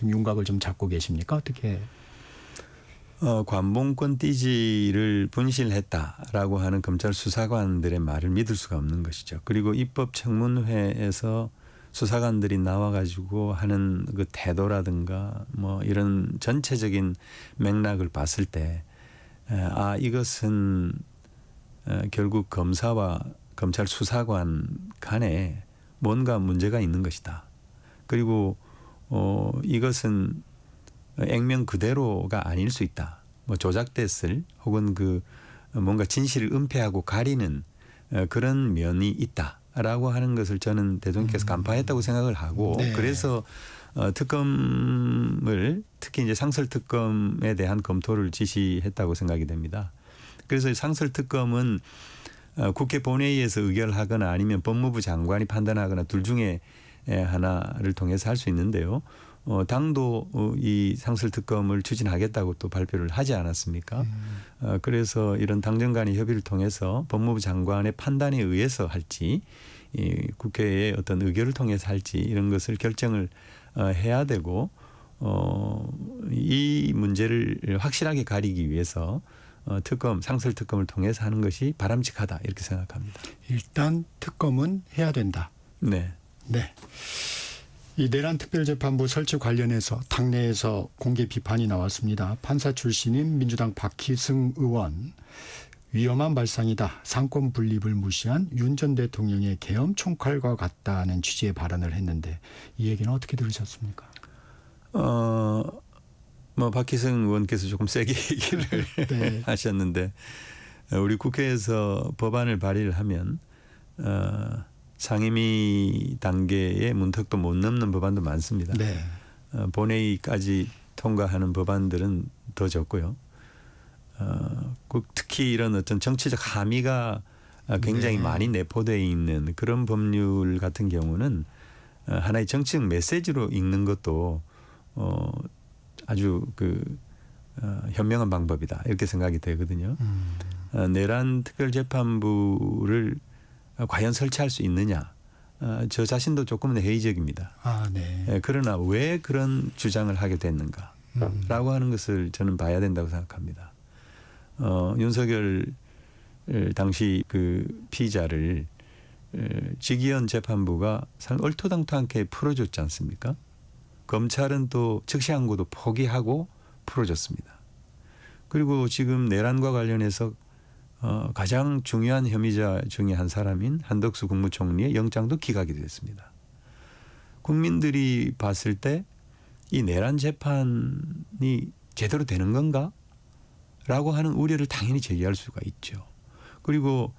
윤곽을 좀 잡고 계십니까? 어떻게? 관봉권 DG를 분실했다라고 하는 검찰 수사관들의 말을 믿을 수가 없는 것이죠. 그리고 입법청문회에서 수사관들이 나와가지고 하는 그 태도라든가 뭐 이런 전체적인 맥락을 봤을 때 이것은 결국 검사와 검찰 수사관 간에 뭔가 문제가 있는 것이다. 그리고 이것은 액면 그대로가 아닐 수 있다. 뭐 조작됐을 혹은 그 뭔가 진실을 은폐하고 가리는 그런 면이 있다라고 하는 것을 저는 대통령께서 간파했다고 생각을 하고 네. 그래서 특검을 특히 이제 상설특검에 대한 검토를 지시했다고 생각이 됩니다. 그래서 상설특검은 국회 본회의에서 의결하거나 아니면 법무부 장관이 판단하거나 둘 중에 하나를 통해서 할 수 있는데요. 당도 이 상설특검을 추진하겠다고 또 발표를 하지 않았습니까? 그래서 이런 당정 간의 협의를 통해서 법무부 장관의 판단에 의해서 할지 국회의 어떤 의결을 통해서 할지 이런 것을 결정을 해야 되고 이 문제를 확실하게 가리기 위해서 상설특검을 통해서 하는 것이 바람직하다 이렇게 생각합니다. 일단 특검은 해야 된다. 네. 네. 이 내란 특별재판부 설치 관련해서 당내에서 공개 비판이 나왔습니다. 판사 출신인 민주당 박희승 의원 위험한 발상이다. 상권 분립을 무시한 윤 전 대통령의 계엄 총칼과 같다는 취지의 발언을 했는데 이 얘기는 어떻게 들으셨습니까? 뭐 박희승 의원께서 조금 세게 얘기를 네. 하셨는데 우리 국회에서 법안을 발의를 하면 상임위 단계의 문턱도 못 넘는 법안도 많습니다. 네. 본회의까지 통과하는 법안들은 더 적고요. 특히 이런 어떤 정치적 함의가 굉장히 네. 많이 내포되어 있는 그런 법률 같은 경우는 하나의 정치적 메시지로 읽는 것도 아주 현명한 방법이다 이렇게 생각이 되거든요. 내란 특별재판부를 과연 설치할 수 있느냐? 저 자신도 조금은 회의적입니다. 네. 그러나 왜 그런 주장을 하게 됐는가라고 하는 것을 저는 봐야 된다고 생각합니다. 윤석열 당시 그 피의자를 직위원 재판부가 상당히 얼토당토하게 풀어줬지 않습니까? 검찰은 또 즉시항고도 포기하고 풀어줬습니다. 그리고 지금 내란과 관련해서 가장 중요한 혐의자 중에 한 사람인 한덕수 국무총리의 영장도 기각이 됐습니다. 국민들이 봤을 때 이 내란 재판이 제대로 되는 건가? 라고 하는 우려를 당연히 제기할 수가 있죠. 그리고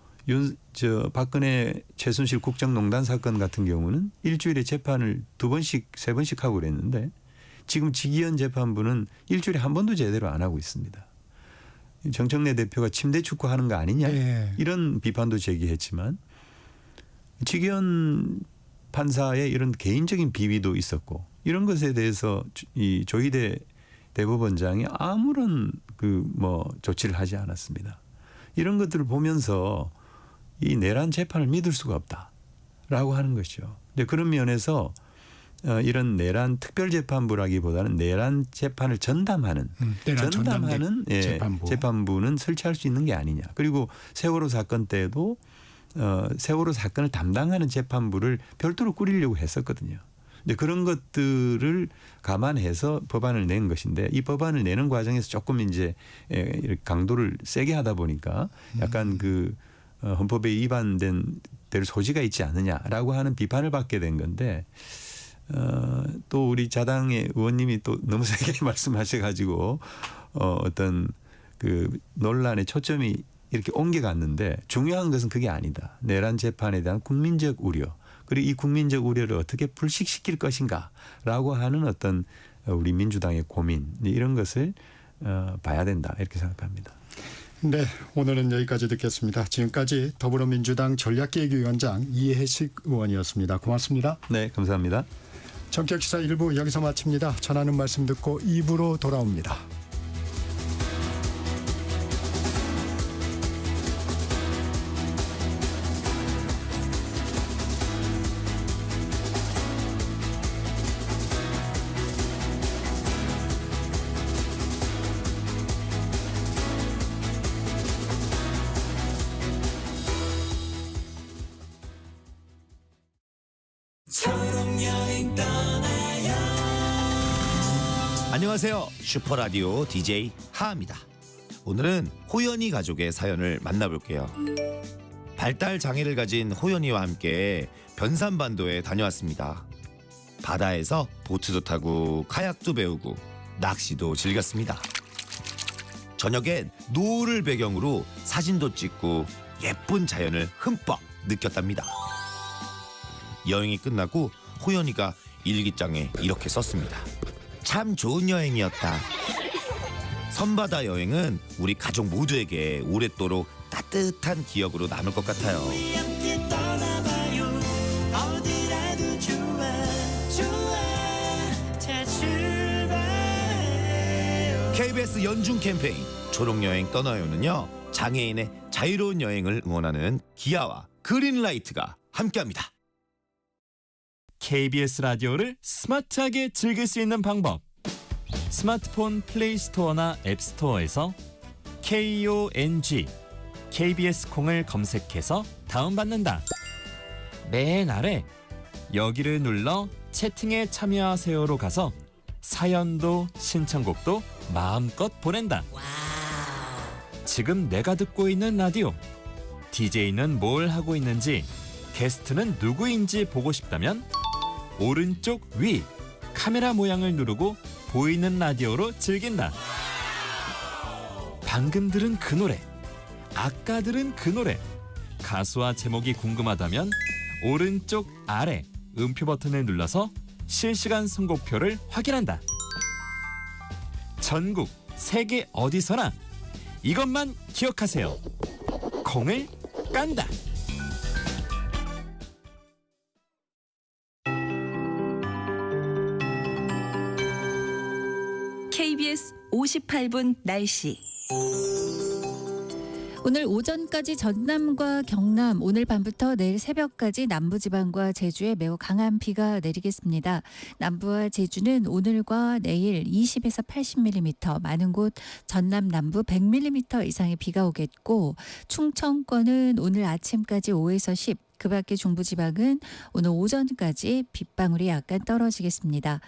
박근혜 최순실 국정농단 사건 같은 경우는 일주일에 재판을 2번씩 3번씩 하고 그랬는데 지금 직위원 재판부는 일주일에 한 번도 제대로 안 하고 있습니다. 정청래 대표가 침대 축구하는 거 아니냐 네. 이런 비판도 제기했지만 직위원 판사의 이런 개인적인 비위도 있었고 이런 것에 대해서 이 조희대 대법원장이 아무런 조치를 하지 않았습니다. 이런 것들을 보면서 이 내란 재판을 믿을 수가 없다라고 하는 것이죠. 근데 그런 면에서 이런 내란 특별재판부라기보다는 내란 재판을 전담하는 재판부는 설치할 수 있는 게 아니냐. 그리고 세월호 사건 때도 세월호 사건을 담당하는 재판부를 별도로 꾸리려고 했었거든요. 근데 그런 것들을 감안해서 법안을 낸 것인데 이 법안을 내는 과정에서 조금 이제 강도를 세게 하다 보니까 약간 헌법에 위반된 될 소지가 있지 않느냐라고 하는 비판을 받게 된 건데 또 우리 자당의 의원님이 또 너무 세게 말씀하셔가지고 어떤 그 논란의 초점이 이렇게 옮겨갔는데 중요한 것은 그게 아니다. 내란 재판에 대한 국민적 우려 그리고 이 국민적 우려를 어떻게 불식시킬 것인가라고 하는 어떤 우리 민주당의 고민 이런 것을 봐야 된다 이렇게 생각합니다. 네, 오늘은 여기까지 듣겠습니다. 지금까지 더불어민주당 전략기획위원장 이해식 의원이었습니다. 고맙습니다. 네, 감사합니다. 전격시사 1부 여기서 마칩니다. 전하는 말씀 듣고 2부로 돌아옵니다. 안녕하세요. 슈퍼라디오 DJ 하입니다. 오늘은 호연이 가족의 사연을 만나볼게요. 발달 장애를 가진 호연이와 함께 변산반도에 다녀왔습니다. 바다에서 보트도 타고 카약도 배우고 낚시도 즐겼습니다. 저녁엔 노을을 배경으로 사진도 찍고 예쁜 자연을 흠뻑 느꼈답니다. 여행이 끝나고 호연이가 일기장에 이렇게 썼습니다. 참 좋은 여행이었다. 섬바다 여행은 우리 가족 모두에게 오랫도록 따뜻한 기억으로 남을 것 같아요. KBS 연중 캠페인 초록여행 떠나요는요, 장애인의 자유로운 여행을 응원하는 기아와 그린라이트가 함께합니다. KBS 라디오를 스마트하게 즐길 수 있는 방법. 스마트폰 플레이스토어나 앱스토어에서 KONG KBS 콩을 검색해서 다운받는다. 맨 아래 여기를 눌러 채팅에 참여하세요로 가서 사연도 신청곡도 마음껏 보낸다. 지금 내가 듣고 있는 라디오, DJ는 뭘 하고 있는지, 게스트는 누구인지 보고 싶다면 오른쪽 위 카메라 모양을 누르고 보이는 라디오로 즐긴다. 방금 들은 그 노래, 아까 들은 그 노래, 가수와 제목이 궁금하다면 오른쪽 아래 음표 버튼을 눌러서 실시간 선곡표를 확인한다. 전국 세계 어디서나 이것만 기억하세요. 콩을 깐다. KBS 58분 날씨. 오늘 오전까지 전남과 경남, 오늘 밤부터 내일 새벽까지 남부지방과 제주에 매우 강한 비가 내리겠습니다. 남부와 제주는 오늘과 내일 20에서 80mm, 많은 곳 전남 남부 100mm 이상의 비가 오겠고, 충청권은 오늘 아침까지 5에서 10, 그 밖에 중부지방은 오늘 오전까지 빗방울이 약간 떨어지겠습니다.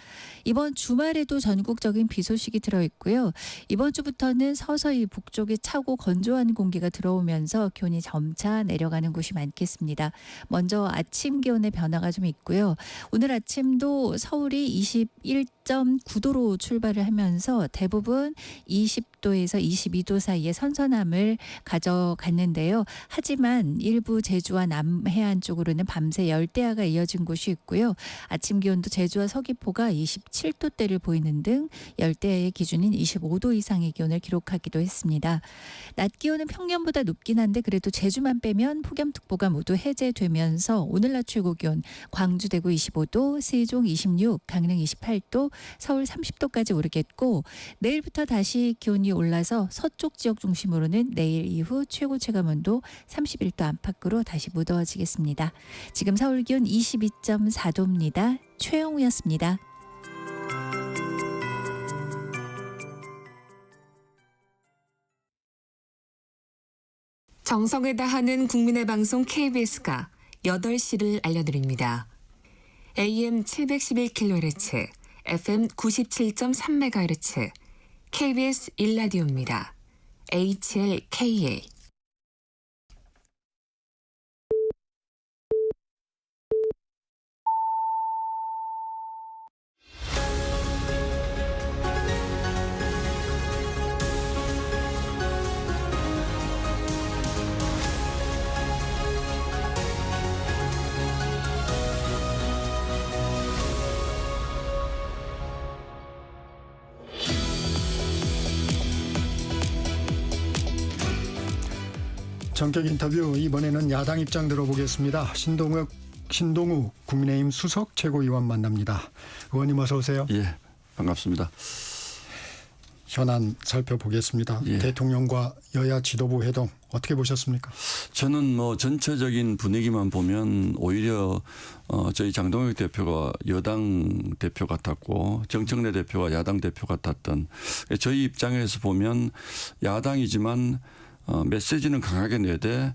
이번 주말에도 전국적인 비 소식이 들어있고요. 이번 주부터는 서서히 북쪽에 차고 건조한 공기가 들어오면서 기온이 점차 내려가는 곳이 많겠습니다. 먼저 아침 기온의 변화가 좀 있고요. 오늘 아침도 서울이 21.9도로 출발을 하면서 대부분 20도에서 22도 사이의 선선함을 가져갔는데요. 하지만 일부 제주와 남해안 쪽으로는 밤새 열대야가 이어진 곳이 있고요. 아침 기온도 제주와 서귀포가 27도대를 보이는 등 열대야의 기준인 25도 이상의 기온을 기록하기도 했습니다. 낮 기온은 평년보다 높긴 한데 그래도 제주만 빼면 폭염특보가 모두 해제되면서 오늘 낮 최고 기온 광주, 대구 25도, 세종 26, 강릉 28도, 서울 30도까지 오르겠고, 내일부터 다시 기온이 올라서 서쪽 지역 중심으로는 내일 이후 최고 체감온도 31도 안팎으로 다시 무더워지겠습니다. 지금 서울 기온 22.4도입니다. 최영우였습니다. 정성을 다하는 국민의 방송 KBS가 8시를 알려드립니다. AM 711kHz, FM 97.3MHz, KBS 1라디오입니다. HLKA. 전격 인터뷰 이번에는 야당 입장 들어보겠습니다. 신동욱 국민의힘 수석 최고위원 만납니다. 의원님 어서 오세요. 예, 반갑습니다. 현안 살펴보겠습니다. 예. 대통령과 여야 지도부 회동 어떻게 보셨습니까? 저는 뭐 전체적인 분위기만 보면 오히려 저희 장동혁 대표가 여당 대표 같았고 정청래 대표가 야당 대표 같았던, 저희 입장에서 보면 야당이지만 메시지는 강하게 내되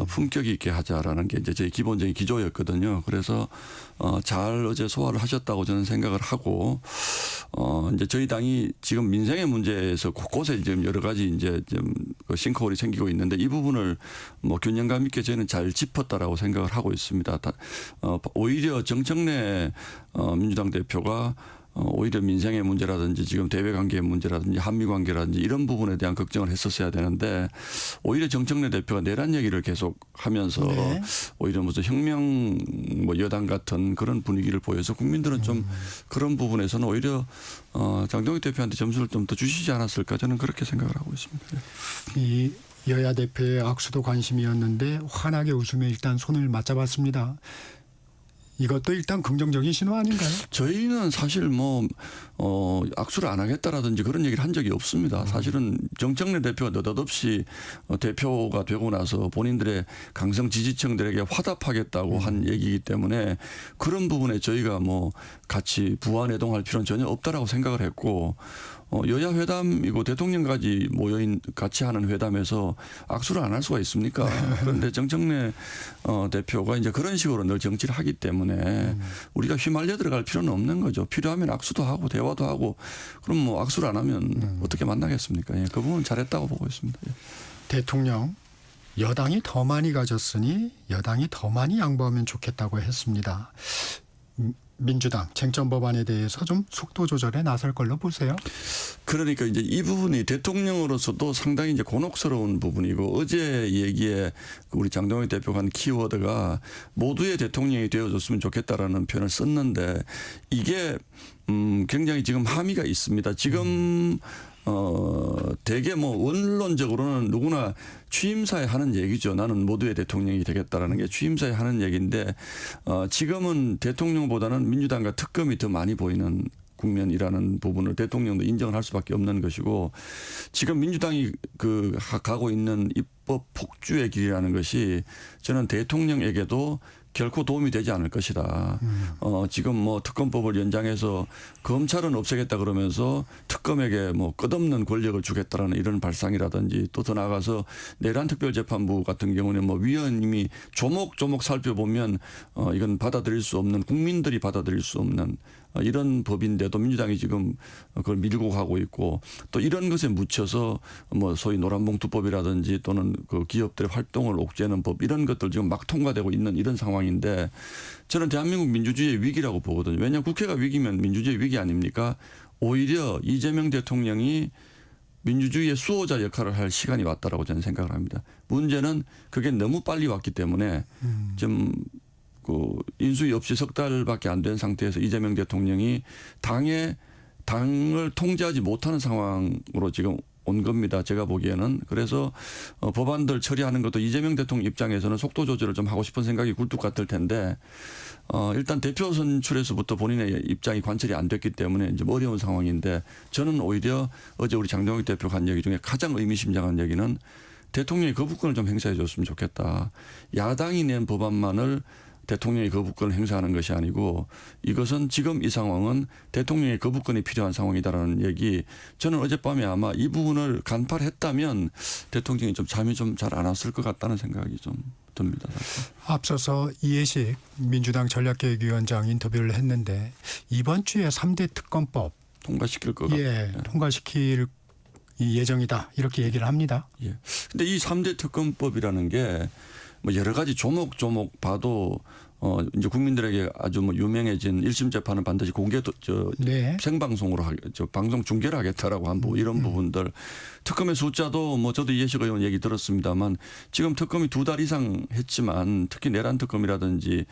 품격 있게 하자라는 게 이제 저희 기본적인 기조였거든요. 그래서 잘 어제 소화를 하셨다고 저는 생각을 하고, 이제 저희 당이 지금 민생의 문제에서 곳곳에 지금 여러 가지 이제 좀 싱크홀이 생기고 있는데 이 부분을 뭐 균형감 있게 저희는 잘 짚었다라고 생각을 하고 있습니다. 오히려 정청래 민주당 대표가 오히려 민생의 문제라든지 지금 대외 관계의 문제라든지 한미 관계라든지 이런 부분에 대한 걱정을 했었어야 되는데 오히려 정청래 대표가 내란 얘기를 계속 하면서 네. 오히려 무슨 혁명 뭐 여당 같은 그런 분위기를 보여서 국민들은 좀 그런 부분에서는 오히려 장동혁 대표한테 점수를 좀 더 주시지 않았을까, 저는 그렇게 생각을 하고 있습니다. 이 여야 대표의 악수도 관심이었는데 환하게 웃으며 일단 손을 맞잡았습니다. 이것도 일단 긍정적인 신호 아닌가요? 저희는 사실 뭐 악수를 안 하겠다라든지 그런 얘기를 한 적이 없습니다. 사실은 정청래 대표가 느닷없이 대표가 되고 나서 본인들의 강성 지지층들에게 화답하겠다고 한 얘기이기 때문에 그런 부분에 저희가 뭐 같이 부안해동할 필요는 전혀 없다라고 생각을 했고, 여야 회담이고 대통령까지 같이 하는 회담에서 악수를 안 할 수가 있습니까? 그런데 정청래 대표가 이제 그런 식으로 늘 정치를 하기 때문에 우리가 휘말려 들어갈 필요는 없는 거죠. 필요하면 악수도 하고 대화도 하고, 그럼 뭐 악수를 안 하면 어떻게 만나겠습니까? 예, 그 부분은 잘했다고 보고 있습니다. 예. 대통령 여당이 더 많이 가졌으니 여당이 더 많이 양보하면 좋겠다고 했습니다. 민주당 쟁점 법안에 대해서 좀 속도 조절에 나설 걸로 보세요. 그러니까 이제 이 부분이 대통령으로서도 상당히 이제 곤혹스러운 부분이고, 어제 얘기에 우리 장동혁 대표가 한 키워드가 모두의 대통령이 되어줬으면 좋겠다라는 표현을 썼는데 이게 굉장히 지금 함의가 있습니다. 지금 대개 뭐 원론적으로는 누구나 취임사에 하는 얘기죠. 나는 모두의 대통령이 되겠다라는 게 취임사에 하는 얘기인데 지금은 대통령보다는 민주당과 특검이 더 많이 보이는 국면이라는 부분을 대통령도 인정을 할 수밖에 없는 것이고, 지금 민주당이 가고 있는 입법 폭주의 길이라는 것이 저는 대통령에게도 결코 도움이 되지 않을 것이다. 지금 뭐 특검법을 연장해서 검찰은 없애겠다 그러면서 특검에게 뭐 끝없는 권력을 주겠다라는 이런 발상이라든지, 또 더 나아가서 내란특별재판부 같은 경우는 뭐 위원님이 조목조목 살펴보면 이건 받아들일 수 없는, 국민들이 받아들일 수 없는 이런 법인데도 민주당이 지금 그걸 밀고 가고 있고, 또 이런 것에 묻혀서 뭐 소위 노란봉투법이라든지 또는 그 기업들의 활동을 옥죄는 법, 이런 것들 지금 막 통과되고 있는 이런 상황인데 저는 대한민국 민주주의의 위기라고 보거든요. 왜냐하면 국회가 위기면 민주주의 위기 아닙니까? 오히려 이재명 대통령이 민주주의의 수호자 역할을 할 시간이 왔다라고 저는 생각을 합니다. 문제는 그게 너무 빨리 왔기 때문에 좀 인수위 없이 석 달밖에 안 된 상태에서 이재명 대통령이 당을 통제하지 못하는 상황으로 지금 온 겁니다. 제가 보기에는. 그래서 법안들 처리하는 것도 이재명 대통령 입장에서는 속도 조절을 좀 하고 싶은 생각이 굴뚝 같을 텐데 일단 대표 선출에서부터 본인의 입장이 관철이 안 됐기 때문에 좀 어려운 상황인데, 저는 오히려 어제 우리 장동혁 대표가 한 얘기 중에 가장 의미심장한 얘기는 대통령이 거부권을 좀 행사해 줬으면 좋겠다. 야당이 낸 법안만을 대통령이 거부권을 행사하는 것이 아니고 이것은 지금 이 상황은 대통령의 거부권이 필요한 상황이다라는 얘기, 저는 어젯밤에 아마 이 부분을 간파했다면 대통령이 좀 잠이 좀 잘 안 왔을 것 같다는 생각이 좀 듭니다. 사실. 앞서서 이해식 민주당 전략기획위원장 인터뷰를 했는데 이번 주에 3대 특검법 통과시킬 것 같아요. 통과시킬 예정이다 이렇게 얘기를 합니다. 예. 근데 이 3대 특검법이라는 게 뭐 여러 가지 조목조목 봐도 이제 국민들에게 아주 뭐 유명해진 1심 재판은 반드시 생방송으로 방송 중계를 하겠다라고 한 이런 부분들, 특검의 숫자도 뭐 저도 이해식 의원 얘기 들었습니다만 지금 특검이 2달 이상 했지만 특히 내란 특검이라든지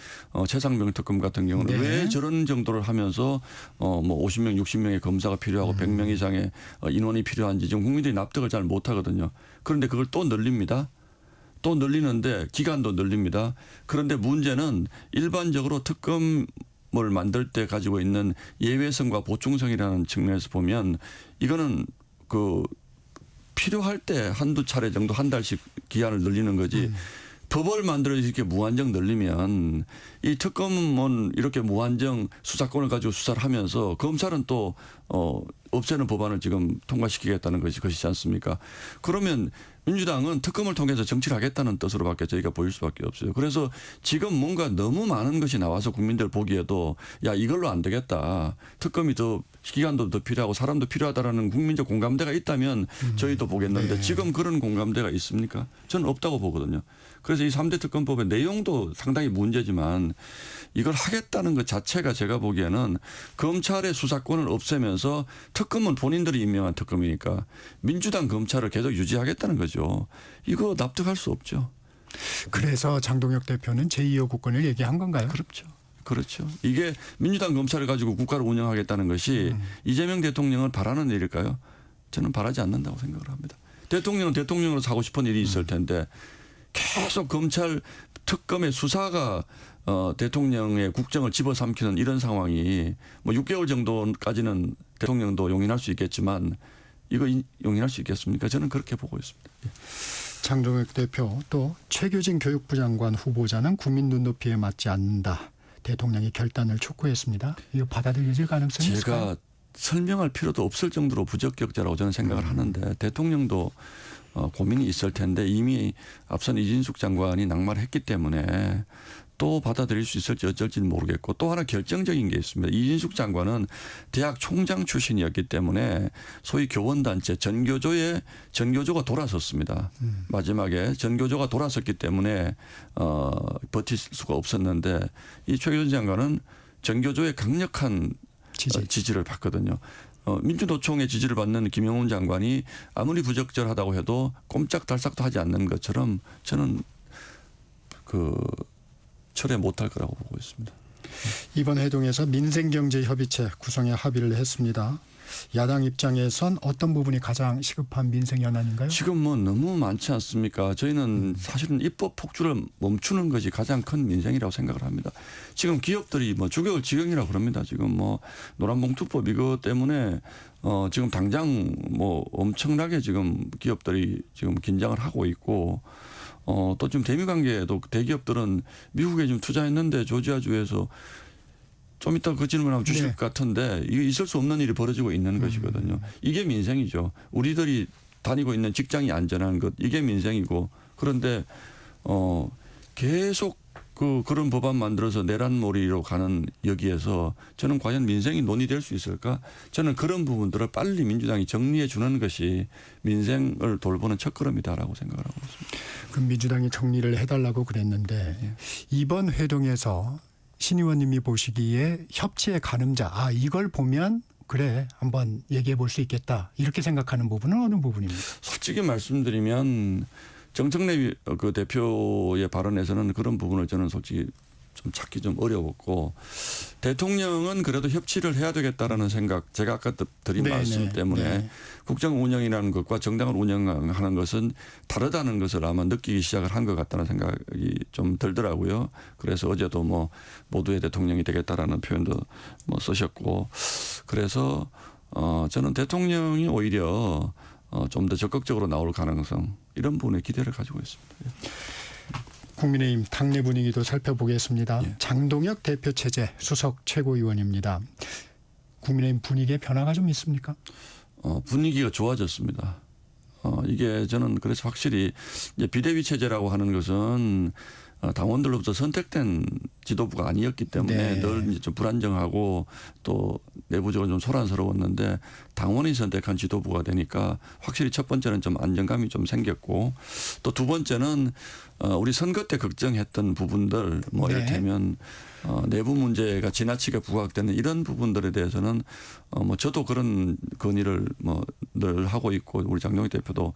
최상병 특검 같은 경우는 왜 저런 정도를 하면서 뭐 50명 60명의 검사가 필요하고 100명 이상의 인원이 필요한지 지금 국민들이 납득을 잘 못하거든요. 그런데 그걸 또 늘립니다. 또 늘리는데 기간도 늘립니다. 그런데 문제는 일반적으로 특검을 만들 때 가지고 있는 예외성과 보충성이라는 측면에서 보면 이거는 그 필요할 때 한두 차례 정도 한 달씩 기한을 늘리는 거지 법을 만들어서 이렇게 무한정 늘리면 이 특검은 이렇게 무한정 수사권을 가지고 수사를 하면서 검찰은 또 없애는 법안을 지금 통과시키겠다는 것이지 않습니까? 그러면 민주당은 특검을 통해서 정치를 하겠다는 뜻으로밖에 저희가 보일 수밖에 없어요. 그래서 지금 뭔가 너무 많은 것이 나와서 국민들 보기에도 야 이걸로 안 되겠다. 특검이 더 기간도 더 필요하고 사람도 필요하다라는 국민적 공감대가 있다면 저희도 보겠는데 네. 지금 그런 공감대가 있습니까? 저는 없다고 보거든요. 그래서 이 3대 특검법의 내용도 상당히 문제지만 이걸 하겠다는 것 자체가 제가 보기에는 검찰의 수사권을 없애면서 특검은 본인들이 임명한 특검이니까 민주당 검찰을 계속 유지하겠다는 거죠. 이거 납득할 수 없죠. 그래서 장동혁 대표는 제2여국권을 얘기한 건가요? 그렇죠. 그렇죠. 이게 민주당 검찰을 가지고 국가를 운영하겠다는 것이 이재명 대통령을 바라는 일일까요? 저는 바라지 않는다고 생각을 합니다. 대통령은 대통령으로 사고 싶은 일이 있을 텐데 계속 검찰 특검의 수사가 대통령의 국정을 집어삼키는 이런 상황이 뭐 6개월 정도까지는 대통령도 용인할 수 있겠지만 이거 용인할 수 있겠습니까? 저는 그렇게 보고 있습니다. 장동혁 대표 또 최규진 교육부 장관 후보자는 국민 눈높이에 맞지 않는다. 대통령이 결단을 촉구했습니다. 이거 받아들여질 가능성이 있을까요? 제가 설명할 필요도 없을 정도로 부적격자라고 저는 생각을 하는데 대통령도 고민이 있을 텐데 이미 앞선 이진숙 장관이 낙마를 했기 때문에 또 받아들일 수 있을지 어쩔지는 모르겠고 또 하나 결정적인 게 있습니다. 이진숙 장관은 대학 총장 출신이었기 때문에 소위 교원단체 전교조가 돌아섰습니다. 마지막에 전교조가 돌아섰기 때문에 버틸 수가 없었는데 이 최규진 장관은 전교조의 강력한 지지를 받거든요. 민주노총의 지지를 받는 김영훈 장관이 아무리 부적절하다고 해도 꼼짝달싹도 하지 않는 것처럼 저는 철회 못할 거라고 보고 있습니다. 이번 회동에서 민생경제협의체 구성에 합의를 했습니다. 야당 입장에선 어떤 부분이 가장 시급한 민생 현안인가요? 지금 뭐 너무 많지 않습니까? 저희는 사실은 입법 폭주를 멈추는 것이 가장 큰 민생이라고 생각을 합니다. 지금 기업들이 뭐 죽여올 지경이라고 그럽니다. 지금 뭐 노란봉투법 이거 때문에 지금 당장 뭐 엄청나게 지금 기업들이 지금 긴장을 하고 있고 또 지금 대미 관계에도 대기업들은 미국에 좀 투자했는데 조지아주에서 좀 이따 그 질문하면 주실 것 같은데 이게 있을 수 없는 일이 벌어지고 있는 것이거든요. 이게 민생이죠. 우리들이 다니고 있는 직장이 안전한 것 이게 민생이고 그런데 계속 그런 법안 만들어서 내란몰이로 가는 여기에서 저는 과연 민생이 논의될 수 있을까? 저는 그런 부분들을 빨리 민주당이 정리해 주는 것이 민생을 돌보는 첫걸음이다라고 생각을 하고 있습니다. 그럼 민주당이 정리를 해달라고 그랬는데 이번 회동에서 신 의원님이 보시기에 협치의 가늠자 이걸 보면 그래 한번 얘기해 볼 수 있겠다 이렇게 생각하는 부분은 어느 부분입니까? 솔직히 말씀드리면 정청래 그 대표의 발언에서는 그런 부분을 저는 솔직히 좀 찾기 좀 어려웠고 대통령은 그래도 협치를 해야 되겠다라는 생각 제가 아까 드린 말씀 때문에 국정 운영이라는 것과 정당을 운영하는 것은 다르다는 것을 아마 느끼기 시작을 한 것 같다는 생각이 좀 들더라고요. 그래서 어제도 뭐 모두의 대통령이 되겠다라는 표현도 뭐 쓰셨고 그래서 저는 대통령이 오히려 좀 더 적극적으로 나올 가능성 이런 부분에 기대를 가지고 있습니다. 국민의힘 당내 분위기도 살펴보겠습니다. 예. 장동혁 대표 체제 수석 최고위원입니다. 국민의힘 분위기에 변화가 좀 있습니까? 분위기가 좋아졌습니다. 이게 저는 그래서 확실히 이제 비대위 체제라고 하는 것은 당원들로부터 선택된 지도부가 아니었기 때문에 늘 이제 좀 불안정하고 또 내부적으로 좀 소란스러웠는데 당원이 선택한 지도부가 되니까 확실히 첫 번째는 좀 안정감이 좀 생겼고 또 두 번째는 우리 선거 때 걱정했던 부분들 뭐 이를테면 내부 문제가 지나치게 부각되는 이런 부분들에 대해서는 뭐 저도 그런 건의를 뭐 늘 하고 있고 우리 장동혁 대표도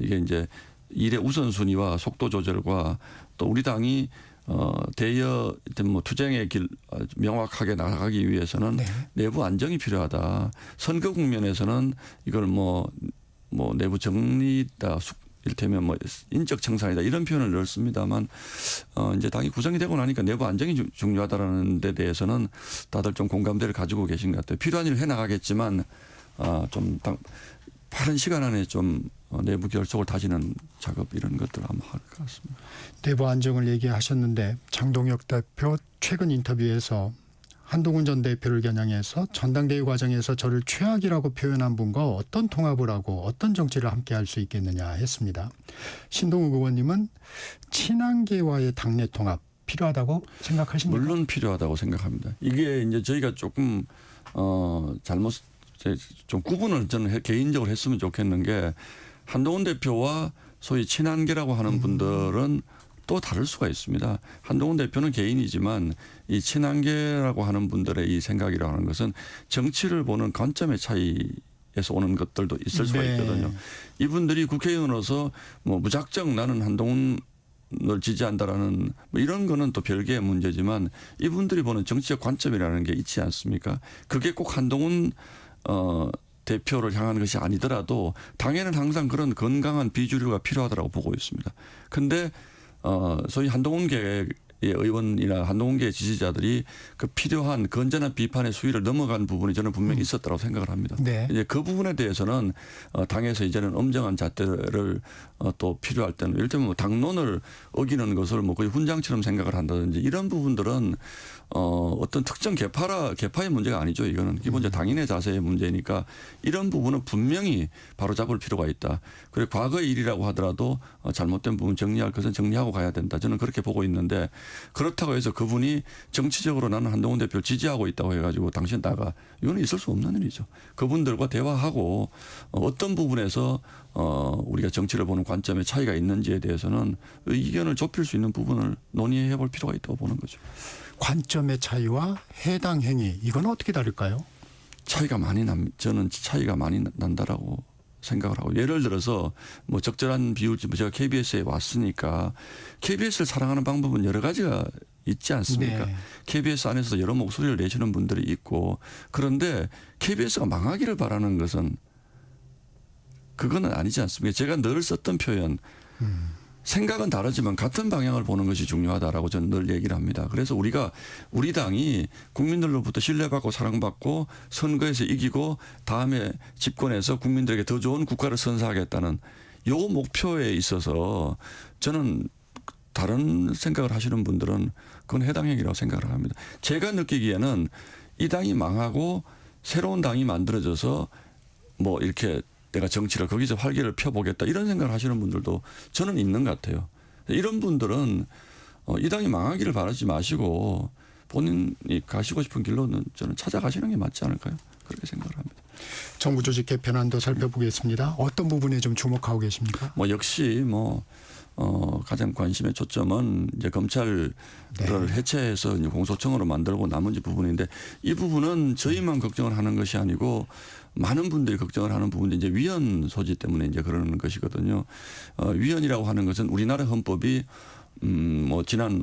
이게 이제 일의 우선순위와 속도 조절과 또 우리 당이 대여 뭐 투쟁의 길 명확하게 나가기 위해서는 내부 안정이 필요하다. 선거 국면에서는 이걸 뭐 내부 정리다 이를테면 뭐 인적 청산이다 이런 표현을 넣습니다만 이제 당이 구성이 되고 나니까 내부 안정이 중요하다라는 데 대해서는 다들 좀 공감대를 가지고 계신 것 같아요. 필요한 일을 해나가겠지만 좀 빠른 시간 안에 좀 내부 결속을 다지는 작업 이런 것들을 아마 할 것 같습니다. 내부 안정을 얘기하셨는데 장동혁 대표 최근 인터뷰에서 한동훈 전 대표를 겨냥해서 전당대회 과정에서 저를 최악이라고 표현한 분과 어떤 통합을 하고 어떤 정치를 함께 할 수 있겠느냐 했습니다. 신동욱 의원님은 친한계와의 당내 통합 필요하다고 생각하십니까? 물론 필요하다고 생각합니다. 이게 이제 저희가 조금 잘못 좀 구분을 저는 개인적으로 했으면 좋겠는 게 한동훈 대표와 소위 친한계라고 하는 분들은 또 다를 수가 있습니다. 한동훈 대표는 개인이지만 이 친한계라고 하는 분들의 이 생각이라고 하는 것은 정치를 보는 관점의 차이에서 오는 것들도 있을 수가 있거든요. 이분들이 국회의원으로서 뭐 무작정 나는 한동훈을 지지한다라는 뭐 이런 거는 또 별개의 문제지만 이분들이 보는 정치적 관점이라는 게 있지 않습니까? 그게 꼭 한동훈 대표를 향한 것이 아니더라도 당에는 항상 그런 건강한 비주류가 필요하다고 보고 있습니다. 그런데 소위 한동훈계의 의원이나 한동훈계의 지지자들이 그 필요한 건전한 비판의 수위를 넘어간 부분이 저는 분명히 있었다고 생각을 합니다. 네. 이제 그 부분에 대해서는 당에서 이제는 엄정한 잣대를 또 필요할 때는 이를테면 뭐 당론을 어기는 것을 뭐 거의 훈장처럼 생각을 한다든지 이런 부분들은 어떤 특정 계파의 문제가 아니죠. 이거는 기본적으로 당인의 자세의 문제니까 이런 부분은 분명히 바로잡을 필요가 있다. 그리고 과거의 일이라고 하더라도 잘못된 부분 정리할 것은 정리하고 가야 된다. 저는 그렇게 보고 있는데 그렇다고 해서 그분이 정치적으로 나는 한동훈 대표를 지지하고 있다고 해가지고 당신 나가 이거는 있을 수 없는 일이죠. 그분들과 대화하고 어떤 부분에서 우리가 정치를 보는 관점의 차이가 있는지에 대해서는 의견을 좁힐 수 있는 부분을 논의해 볼 필요가 있다고 보는 거죠. 관점의 차이와 해당 행위 이건 어떻게 다를까요? 저는 차이가 많이 난다라고 생각을 하고 예를 들어서 뭐 적절한 비율 제가 KBS에 왔으니까 KBS를 사랑하는 방법은 여러 가지가 있지 않습니까? 네. KBS 안에서 여러 목소리를 내시는 분들이 있고 그런데 KBS가 망하기를 바라는 것은 그거는 아니지 않습니까? 제가 늘 썼던 표현 생각은 다르지만 같은 방향을 보는 것이 중요하다라고 저는 늘 얘기를 합니다. 그래서 우리 당이 국민들로부터 신뢰받고 사랑받고 선거에서 이기고 다음에 집권해서 국민들에게 더 좋은 국가를 선사하겠다는 요 목표에 있어서 저는 다른 생각을 하시는 분들은 그건 해당 행위라고 생각을 합니다. 제가 느끼기에는 이 당이 망하고 새로운 당이 만들어져서 뭐 이렇게 내가 정치를 거기서 활기를 펴보겠다 이런 생각을 하시는 분들도 저는 있는 것 같아요. 이런 분들은 이 당이 망하기를 바라지 마시고 본인이 가시고 싶은 길로는 저는 찾아가시는 게 맞지 않을까요? 그렇게 생각을 합니다. 정부 조직 개편안도 살펴보겠습니다. 어떤 부분에 좀 주목하고 계십니까? 뭐 역시 가장 관심의 초점은 이제 검찰을 해체해서 이제 공소청으로 만들고 나머지 부분인데 이 부분은 저희만 걱정을 하는 것이 아니고 많은 분들이 걱정을 하는 부분인데 이제 위헌 소지 때문에 이제 그러는 것이거든요. 위헌이라고 하는 것은 우리나라 헌법이 지난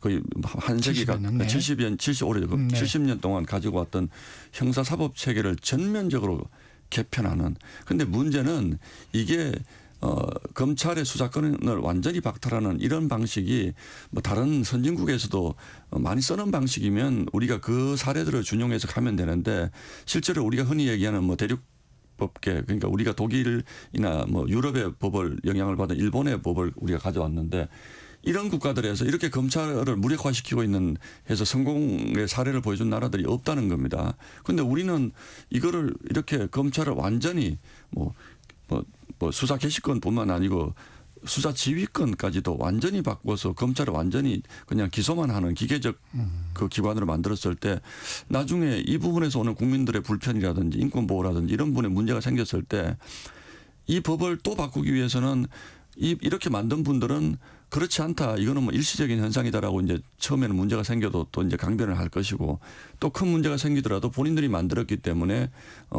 거의 한 세기가 70년 동안 가지고 왔던 형사사법 체계를 전면적으로 개편하는. 근데 문제는 이게 검찰의 수사권을 완전히 박탈하는 이런 방식이 뭐 다른 선진국에서도 많이 쓰는 방식이면 우리가 그 사례들을 준용해서 가면 되는데 실제로 우리가 흔히 얘기하는 뭐 대륙법계 그러니까 우리가 독일이나 뭐 유럽의 법을 영향을 받은 일본의 법을 우리가 가져왔는데 이런 국가들에서 이렇게 검찰을 무력화시키고 있는 해서 성공의 사례를 보여준 나라들이 없다는 겁니다. 그런데 우리는 이거를 이렇게 검찰을 완전히 뭐 수사 개시권뿐만 아니고 수사 지휘권까지도 완전히 바꿔서 검찰을 완전히 그냥 기소만 하는 기계적 그 기관으로 만들었을 때 나중에 이 부분에서 오는 국민들의 불편이라든지 인권 보호라든지 이런 부분에 문제가 생겼을 때 이 법을 또 바꾸기 위해서는 이렇게 만든 분들은 그렇지 않다. 이거는 뭐 일시적인 현상이다라고 이제 처음에는 문제가 생겨도 또 이제 강변을 할 것이고 또 큰 문제가 생기더라도 본인들이 만들었기 때문에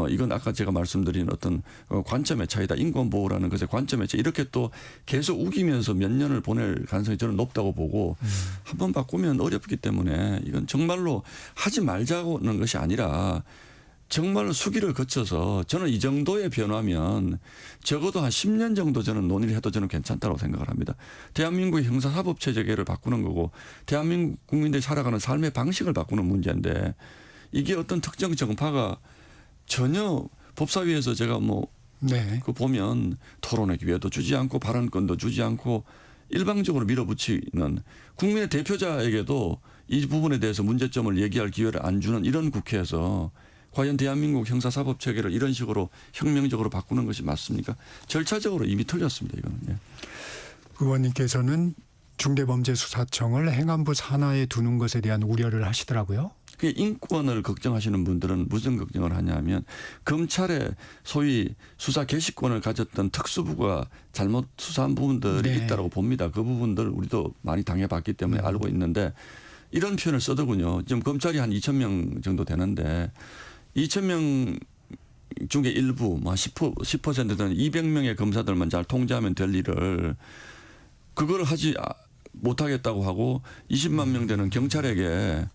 이건 아까 제가 말씀드린 어떤 관점의 차이다. 인권 보호라는 것의 관점의 차이. 이렇게 또 계속 우기면서 몇 년을 보낼 가능성이 저는 높다고 보고 한번 바꾸면 어렵기 때문에 이건 정말로 하지 말자고는 것이 아니라 정말 수기를 거쳐서 저는 이 정도의 변화면 적어도 한 10년 정도 저는 논의를 해도 저는 괜찮다고 생각을 합니다. 대한민국의 형사사법체제를 바꾸는 거고 대한민국 국민들이 살아가는 삶의 방식을 바꾸는 문제인데 이게 어떤 특정 정파가 전혀 법사위에서 제가 네. 그 보면 토론의 기회도 주지 않고 발언권도 주지 않고 일방적으로 밀어붙이는 국민의 대표자에게도 이 부분에 대해서 문제점을 얘기할 기회를 안 주는 이런 국회에서 과연 대한민국 형사사법 체계를 이런 식으로 혁명적으로 바꾸는 것이 맞습니까? 절차적으로 이미 틀렸습니다. 이거는. 예. 의원님께서는 중대범죄수사청을 행안부 산하에 두는 것에 대한 우려를 하시더라고요. 인권을 걱정하시는 분들은 무슨 걱정을 하냐면 검찰의 소위 수사 개시권을 가졌던 특수부가 잘못 수사한 부분들이 네. 있다고 봅니다. 그 부분들 우리도 많이 당해봤기 때문에 알고 있는데 이런 표현을 쓰더군요. 지금 검찰이 한 2,000명 정도 되는데 2,000명 중에 일부 10%는 200명의 검사들만 잘 통제하면 될 일을 그걸 하지 못하겠다고 하고 20만 명 되는 경찰에게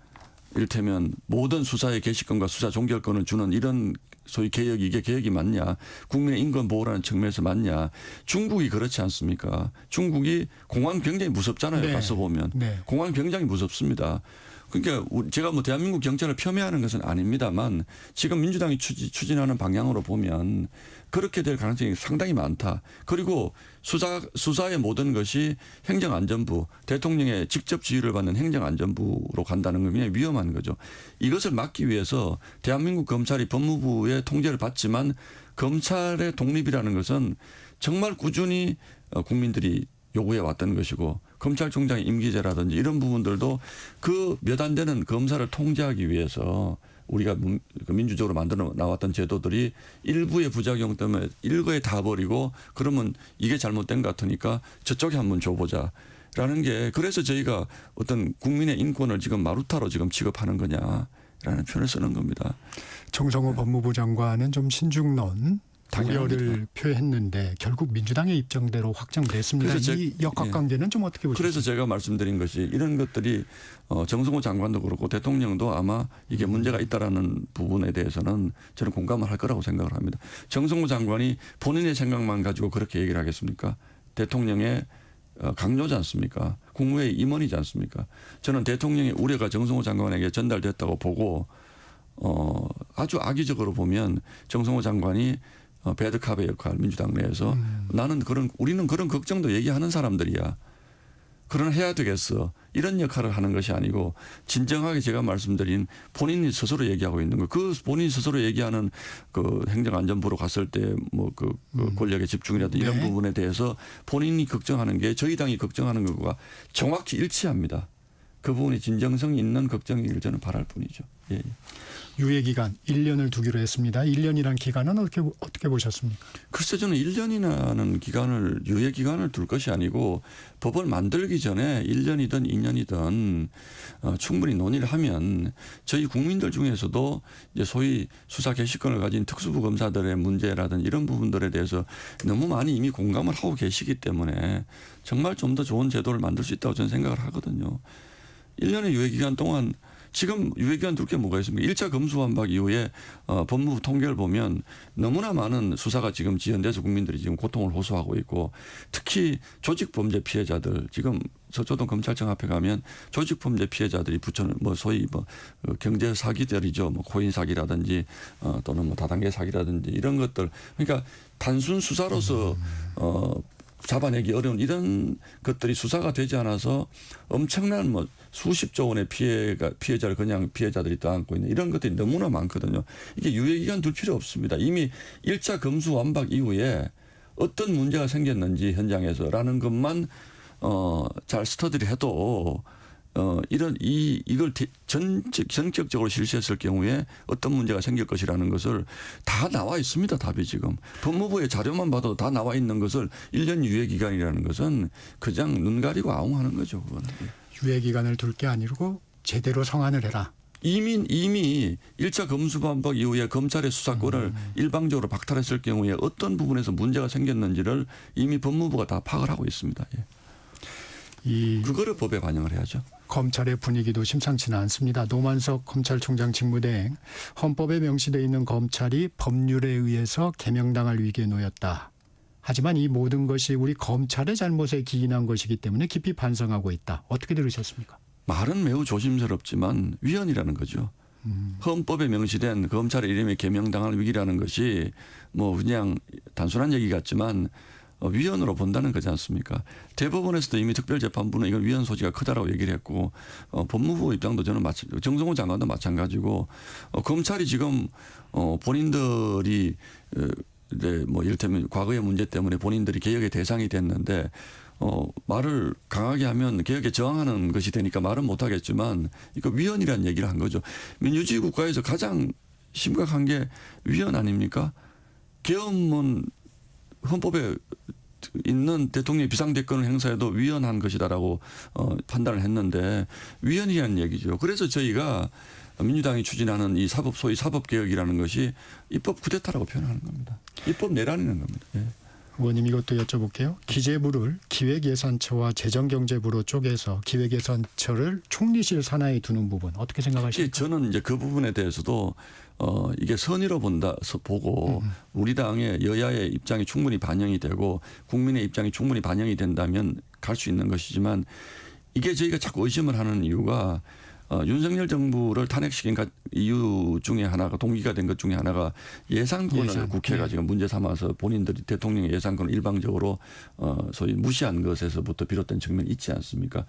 이를테면 모든 수사의 개시권과 수사 종결권을 주는 이런 소위 개혁이 이게 개혁이 맞냐. 국민의 인권 보호라는 측면에서 맞냐. 중국이 그렇지 않습니까. 중국이 공안 굉장히 무섭잖아요. 네. 가서 보면. 네. 공안 굉장히 무섭습니다. 그러니까 제가 대한민국 경찰을 폄훼하는 것은 아닙니다만 지금 민주당이 추진하는 방향으로 보면 그렇게 될 가능성이 상당히 많다. 그리고 수사의 모든 것이 행정안전부, 대통령의 직접 지휘를 받는 행정안전부로 간다는 건 굉장히 위험한 거죠. 이것을 막기 위해서 대한민국 검찰이 법무부의 통제를 받지만 검찰의 독립이라는 것은 정말 꾸준히 국민들이 요구해 왔던 것이고 검찰총장의 임기제라든지 이런 부분들도 그 몇 안 되는 검사를 통제하기 위해서 우리가 민주적으로 만들어 나왔던 제도들이 일부의 부작용 때문에 일거에 다 버리고 그러면 이게 잘못된 것 같으니까 저쪽에 한번 줘보자라는 게 그래서 저희가 어떤 국민의 인권을 지금 마루타로 지금 취급하는 거냐라는 표현을 쓰는 겁니다. 정성호 법무부 장관은 좀 신중론 우려를 표했는데 결국 민주당의 입장대로 확정됐습니다. 그래서 이 역학관계는 좀 어떻게 보십니까? 그래서 제가 말씀드린 것이 이런 것들이 정성호 장관도 그렇고 대통령도 아마 이게 문제가 있다라는 부분에 대해서는 저는 공감을 할 거라고 생각을 합니다. 정성호 장관이 본인의 생각만 가지고 그렇게 얘기를 하겠습니까? 대통령의 강요지 않습니까? 국무회의 임원이지 않습니까? 저는 대통령의 우려가 정성호 장관에게 전달됐다고 보고 아주 악의적으로 보면 정성호 장관이 배드캅의 역할 민주당 내에서 우리는 그런 걱정도 얘기하는 사람들이야. 그런 해야 되겠어. 이런 역할을 하는 것이 아니고 진정하게 제가 말씀드린 본인이 스스로 얘기하고 있는 거. 그 본인 스스로 얘기하는 그 행정안전부로 갔을 때 그 권력의 집중이라든지 이런 네. 부분에 대해서 본인이 걱정하는 게 저희 당이 걱정하는 것과 정확히 일치합니다. 그 부분이 진정성이 있는 걱정이길 저는 바랄 뿐이죠. 예. 유예기간 1년을 두기로 했습니다. 1년이란 기간은 어떻게 보셨습니까? 글쎄 저는 1년이라는 유예기간을 둘 것이 아니고 법을 만들기 전에 1년이든 2년이든 충분히 논의를 하면 저희 국민들 중에서도 이제 소위 수사 개시권을 가진 특수부 검사들의 문제라든지 이런 부분들에 대해서 너무 많이 이미 공감을 하고 계시기 때문에 정말 좀 더 좋은 제도를 만들 수 있다고 저는 생각을 하거든요. 1년의 유예기간 동안 지금 유예기간 둘 게 뭐가 있습니까? 1차 검수완박 이후에 법무부 통계를 보면 너무나 많은 수사가 지금 지연돼서 국민들이 지금 고통을 호소하고 있고 특히 조직범죄 피해자들 지금 서초동 검찰청 앞에 가면 조직범죄 피해자들이 소위 경제 사기들이죠. 코인 사기라든지 또는 다단계 사기라든지 이런 것들 그러니까 단순 수사로서 잡아내기 어려운 이런 것들이 수사가 되지 않아서 엄청난 수십조 원의 피해자를 그냥 피해자들이 떠안고 있는 이런 것들이 너무나 많거든요. 이게 유예기간 둘 필요 없습니다. 이미 1차 검수완박 이후에 어떤 문제가 생겼는지 현장에서라는 것만 잘 스터디를 해도 이걸 전격적으로 실시했을 경우에 어떤 문제가 생길 것이라는 것을 다 나와 있습니다. 답이 지금. 법무부의 자료만 봐도 다 나와 있는 것을 1년 유예기간이라는 것은 그냥 눈 가리고 아웅하는 거죠. 그거는. 유예기간을 둘 게 아니고 제대로 성안을 해라. 이미 1차 검수완박 이후에 검찰의 수사권을 일방적으로 박탈했을 경우에 어떤 부분에서 문제가 생겼는지를 이미 법무부가 다 파악을 하고 있습니다. 예. 그거를 법에 반영을 해야죠. 검찰의 분위기도 심상치는 않습니다. 노만석 검찰총장 직무대행, 헌법에 명시되어 있는 검찰이 법률에 의해서 개명당할 위기에 놓였다. 하지만 이 모든 것이 우리 검찰의 잘못에 기인한 것이기 때문에 깊이 반성하고 있다. 어떻게 들으셨습니까? 말은 매우 조심스럽지만 위헌이라는 거죠. 헌법에 명시된 검찰의 이름에 개명당할 위기라는 것이 뭐 그냥 단순한 얘기 같지만 위헌으로 본다는 거지 않습니까? 대법원에서도 이미 특별재판부는 이건 위헌 소지가 크다라고 얘기를 했고 법무부 입장도 저는 정성호 장관도 마찬가지고 검찰이 지금 본인들이 이제 뭐 이를테면 과거의 문제 때문에 본인들이 개혁의 대상이 됐는데 말을 강하게 하면 개혁에 저항하는 것이 되니까 말은 못하겠지만 이거 위헌이라는 얘기를 한 거죠. 민주주의 국가에서 가장 심각한 게 위헌 아닙니까? 계엄은 헌법에 있는 대통령의 비상대권을 행사해도 위헌한 것이다라고 판단을 했는데 위헌이라는 얘기죠. 그래서 저희가 민주당이 추진하는 이 소위 사법개혁이라는 것이 입법 쿠데타라고 표현하는 겁니다. 입법 내란이라는 겁니다. 예. 의원님 이것도 여쭤볼게요. 기재부를 기획예산처와 재정경제부로 쪼개서 기획예산처를 총리실 산하에 두는 부분 어떻게 생각하십니까? 저는 이제 그 부분에 대해서도 이게 선의로 보고 우리 당의 여야의 입장이 충분히 반영이 되고 국민의 입장이 충분히 반영이 된다면 갈 수 있는 것이지만 이게 저희가 자꾸 의심을 하는 이유가 윤석열 정부를 탄핵시킨 이유 중에 하나가 동기가 된 것 중에 하나가 예산권을 국회가 지금 문제 삼아서 본인들이 대통령의 예산권을 일방적으로 소위 무시한 것에서부터 비롯된 측면이 있지 않습니까?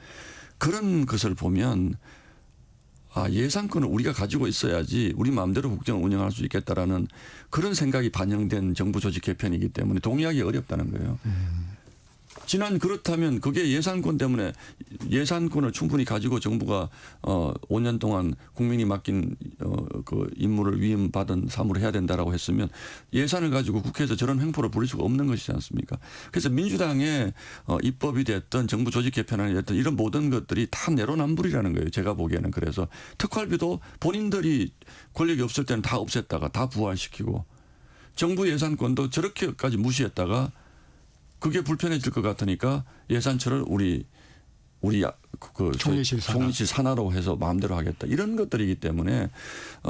그런 것을 보면 예산권을 우리가 가지고 있어야지 우리 마음대로 국정을 운영할 수 있겠다라는 그런 생각이 반영된 정부 조직 개편이기 때문에 동의하기 어렵다는 거예요. 그렇다면 그게 예산권 때문에 예산권을 충분히 가지고 정부가 5년 동안 국민이 맡긴 그 임무를 위임받은 사무를 해야 된다라고 했으면 예산을 가지고 국회에서 저런 횡포를 부릴 수가 없는 것이지 않습니까? 그래서 민주당의 입법이 됐던 정부 조직 개편안이 됐던 이런 모든 것들이 다 내로남불이라는 거예요. 제가 보기에는. 그래서 특활비도 본인들이 권력이 없을 때는 다 없앴다가 다 부활시키고 정부 예산권도 저렇게까지 무시했다가 그게 불편해질 것 같으니까 예산처를 우리 총리실 산하로 해서 마음대로 하겠다. 이런 것들이기 때문에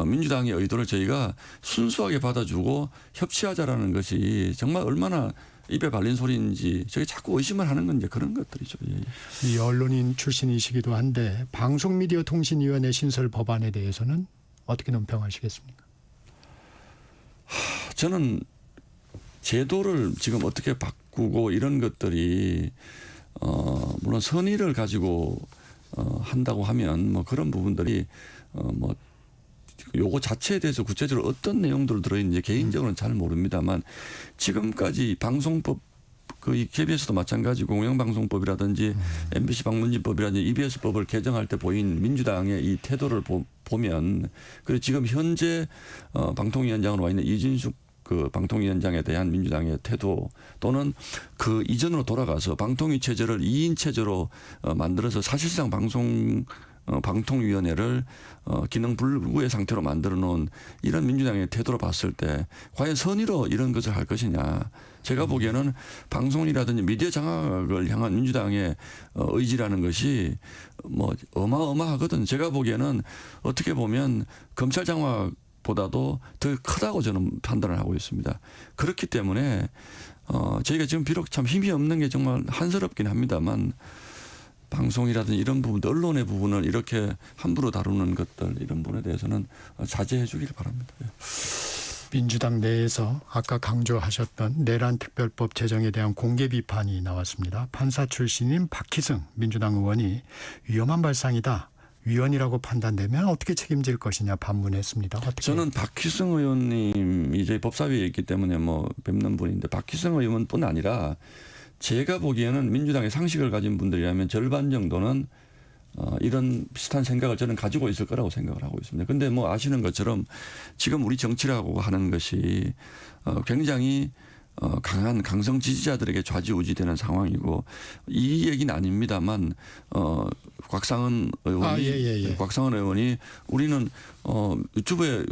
민주당의 의도를 저희가 순수하게 받아주고 협치하자라는 것이 정말 얼마나 입에 발린 소리인지 저희 자꾸 의심을 하는 건 이제 그런 것들이죠. 예. 이 언론인 출신이시기도 한데 방송미디어통신위원회 신설 법안에 대해서는 어떻게 논평하시겠습니까? 저는 제도를 지금 어떻게 바꾸고 이런 것들이 물론 선의를 가지고 한다고 하면 뭐 그런 부분들이 뭐 요거 자체에 대해서 구체적으로 어떤 내용들 들어있는지 개인적으로는 잘 모릅니다만 지금까지 방송법 그 KBS도 마찬가지고 공영방송법이라든지 MBC 방문진법이라든지 EBS법을 개정할 때 보인 민주당의 이 태도를 보면 그리고 지금 현재 방통위원장으로 와 있는 이진숙 그 방통위원장에 대한 민주당의 태도 또는 그 이전으로 돌아가서 방통위 체제를 2인 체제로 만들어서 사실상 방통위원회를 기능 불구의 상태로 만들어 놓은 이런 민주당의 태도로 봤을 때 과연 선의로 이런 것을 할 것이냐. 제가 보기에는 방송이라든지 미디어 장악을 향한 민주당의 의지라는 것이 뭐 어마어마하거든. 제가 보기에는 어떻게 보면 검찰 장악 보다도 더 크다고 저는 판단을 하고 있습니다. 그렇기 때문에 저희가 지금 비록 참 힘이 없는 게 정말 한스럽긴 합니다만 방송이라든지 이런 부분들 언론의 부분을 이렇게 함부로 다루는 것들 이런 부분에 대해서는 자제해 주길 바랍니다. 민주당 내에서 아까 강조하셨던 내란특별법 제정에 대한 공개 비판이 나왔습니다. 판사 출신인 박희승 민주당 의원이 위험한 발상이다. 위헌이라고 판단되면 어떻게 책임질 것이냐 반문했습니다. 어떻게? 저는 박희승 의원님이 저희 법사위에 있기 때문에 뭐 뵙는 분인데 박희승 의원뿐 아니라 제가 보기에는 민주당의 상식을 가진 분들이라면 절반 정도는 이런 비슷한 생각을 저는 가지고 있을 거라고 생각을 하고 있습니다. 그런데 뭐 아시는 것처럼 지금 우리 정치라고 하는 것이 굉장히 강한 강성 지지자들에게 좌지우지되는 상황이고 이 얘기는 아닙니다만 곽상은 의원이 곽상은 의원이 우리는 유튜브에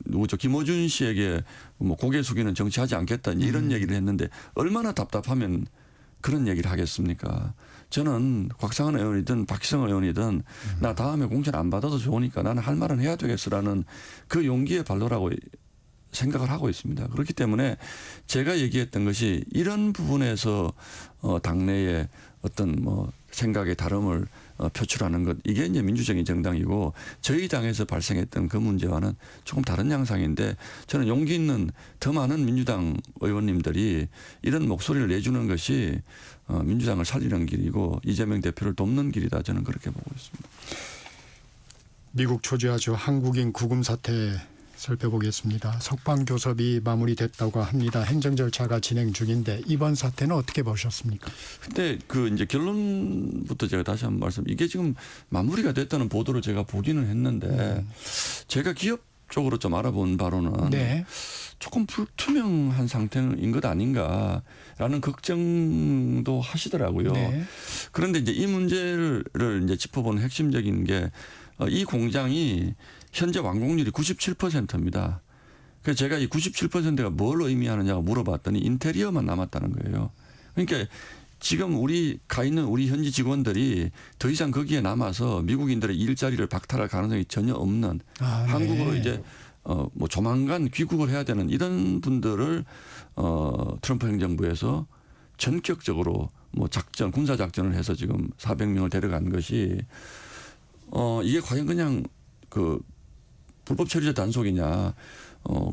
누구죠 김어준 씨에게 뭐 고개 숙이는 정치하지 않겠다 이런 얘기를 했는데 얼마나 답답하면 그런 얘기를 하겠습니까? 저는 곽상은 의원이든 박희성 의원이든 나 다음에 공천 안 받아도 좋으니까 나는 할 말은 해야 되겠어라는 그 용기의 발로라고 생각을 하고 있습니다. 그렇기 때문에 제가 얘기했던 것이 이런 부분에서 당내에 어떤 뭐 생각의 다름을 표출하는 것, 이게 이제 민주적인 정당이고 저희 당에서 발생했던 그 문제와는 조금 다른 양상인데, 저는 용기 있는 더 많은 민주당 의원님들이 이런 목소리를 내주는 것이 민주당을 살리는 길이고 이재명 대표를 돕는 길이다, 저는 그렇게 보고 있습니다. 미국 초주아주 한국인 구금 사태 살펴보겠습니다. 석방 교섭이 마무리됐다고 합니다. 행정 절차가 진행 중인데 이번 사태는 어떻게 보셨습니까? 근데 그 이제 결론부터 제가 다시 한번 이게 지금 마무리가 됐다는 보도를 제가 보기는 했는데 제가 기업 쪽으로 좀 알아본 바로는 네. 조금 불투명한 상태인 것 아닌가라는 걱정도 하시더라고요. 네. 그런데 이제 이 문제를 이제 짚어보는 핵심적인 게 이 공장이 현재 완공률이 97%입니다. 그래서 제가 이 97%가 뭘 의미하느냐고 물어봤더니 인테리어만 남았다는 거예요. 그러니까 지금 우리 가 있는 우리 현지 직원들이 더 이상 거기에 남아서 미국인들의 일자리를 박탈할 가능성이 전혀 없는 한국으로 네. 이제 뭐 조만간 귀국을 해야 되는 이런 분들을 트럼프 행정부에서 전격적으로 뭐 작전, 군사 작전을 해서 지금 400명을 데려간 것이 이게 과연 그냥 그 불법 체류자 단속이냐.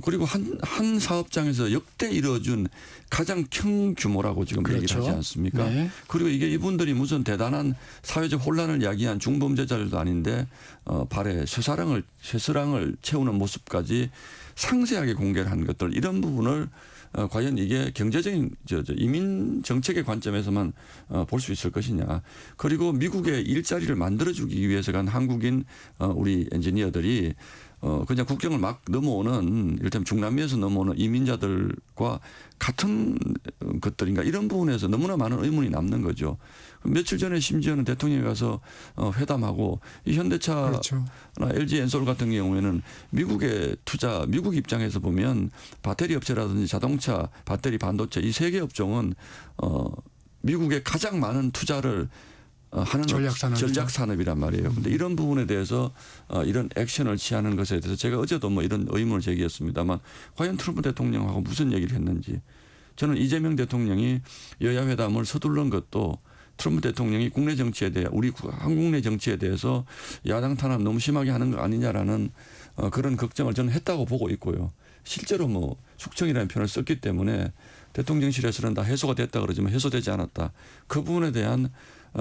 그리고 한 사업장에서 역대 이뤄준 가장 큰 규모라고 지금 그렇죠. 얘기를 하지 않습니까? 네. 그리고 이게 이분들이 무슨 대단한 사회적 혼란을 야기한 중범죄자들도 아닌데 발에 쇠사랑을 채우는 모습까지 상세하게 공개를 한 것들, 이런 부분을 과연 이게 경제적인 이민 정책의 관점에서만 볼 수 있을 것이냐. 그리고 미국의 일자리를 만들어주기 위해서 간 한국인 우리 엔지니어들이 그냥 국경을 막 넘어오는, 이를테면 중남미에서 넘어오는 이민자들과 같은 것들인가, 이런 부분에서 너무나 많은 의문이 남는 거죠. 며칠 전에 심지어는 대통령이 가서 회담하고 이 현대차나 그렇죠. LG 엔솔 같은 경우에는 미국의 투자, 미국 입장에서 보면 배터리 업체라든지 자동차, 배터리, 반도체 이 세 개 업종은 미국의 가장 많은 투자를 하는 전략산업이란 말이에요. 근데 이런 부분에 대해서 이런 액션을 취하는 것에 대해서 제가 어제도 뭐 이런 의문을 제기했습니다만, 과연 트럼프 대통령하고 무슨 얘기를 했는지, 저는 이재명 대통령이 여야 회담을 서두른 것도 트럼프 대통령이 국내 정치에 대해, 우리 한국 내 정치에 대해서 야당 탄압 너무 심하게 하는 거 아니냐라는 그런 걱정을 저는 했다고 보고 있고요. 실제로 뭐 숙청이라는 표현을 썼기 때문에 대통령실에서는 다 해소가 됐다 그러지만 해소되지 않았다. 그 부분에 대한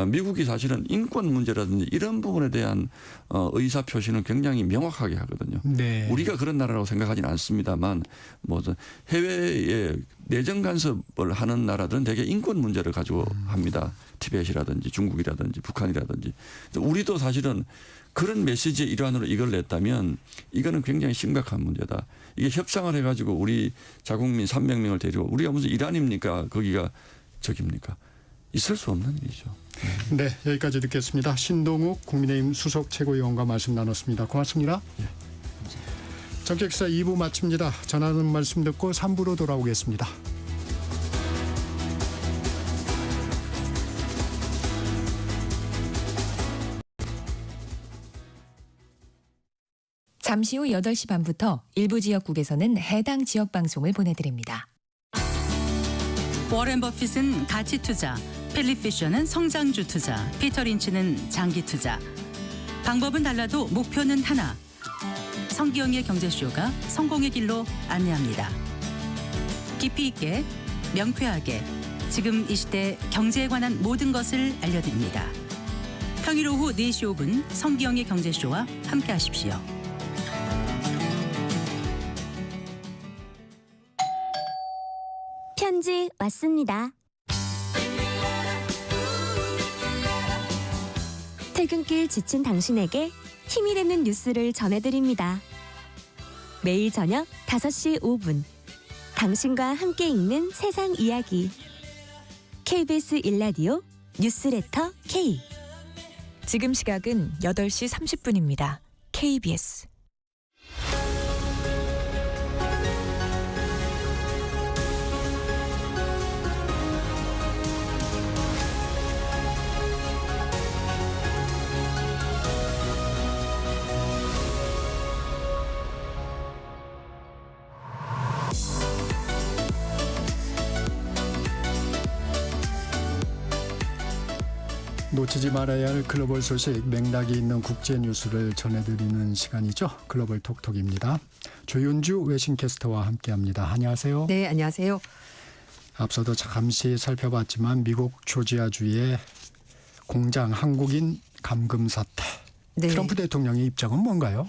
미국이 사실은 인권 문제라든지 이런 부분에 대한 의사 표시는 굉장히 명확하게 하거든요. 네. 우리가 그런 나라라고 생각하지는 않습니다만, 뭐 해외에 내정 간섭을 하는 나라들은 대개 인권 문제를 가지고 합니다. 티벳이라든지 중국이라든지 북한이라든지. 우리도 사실은 그런 메시지의 일환으로 이걸 냈다면 이거는 굉장히 심각한 문제다. 이게 협상을 해가지고 우리 자국민 300명을 데리고, 우리가 무슨 이란입니까? 거기가 저깁니까? 있을 수 없는 일이죠. 네, 여기까지 듣겠습니다. 신동욱 국민의힘 수석 최고위원과 말씀 나눴습니다. 고맙습니다. 정책기사 2부 마칩니다. 전하는 말씀 듣고 3부로 돌아오겠습니다. 잠시 후 8시 반부터 일부 지역국에서는 해당 지역 방송을 보내드립니다. 워렌 버핏은 가치 투자, 필립 피셔는 성장주 투자, 피터 린치는 장기 투자. 방법은 달라도 목표는 하나. 성기영의 경제쇼가 성공의 길로 안내합니다. 깊이 있게, 명쾌하게, 지금 이 시대 경제에 관한 모든 것을 알려드립니다. 평일 오후 4시 5분 성기영의 경제쇼와 함께하십시오. 편지 왔습니다. 퇴근길 지친 당신에게 힘이 되는 뉴스를 전해드립니다. 매일 저녁 5시 5분 당신과 함께 읽는 세상 이야기 KBS 1라디오 뉴스레터 K. 지금 시각은 8시 30분입니다. KBS 놓치지 말아야 할 글로벌 소식, 맥락이 있는 국제 뉴스를 전해드리는 시간이죠. 글로벌 톡톡입니다. 조윤주 외신캐스터와 함께합니다. 안녕하세요. 네, 안녕하세요. 앞서도 잠시 살펴봤지만 미국 조지아주의 공장 한국인 감금 사태. 네. 트럼프 대통령의 입장은 뭔가요?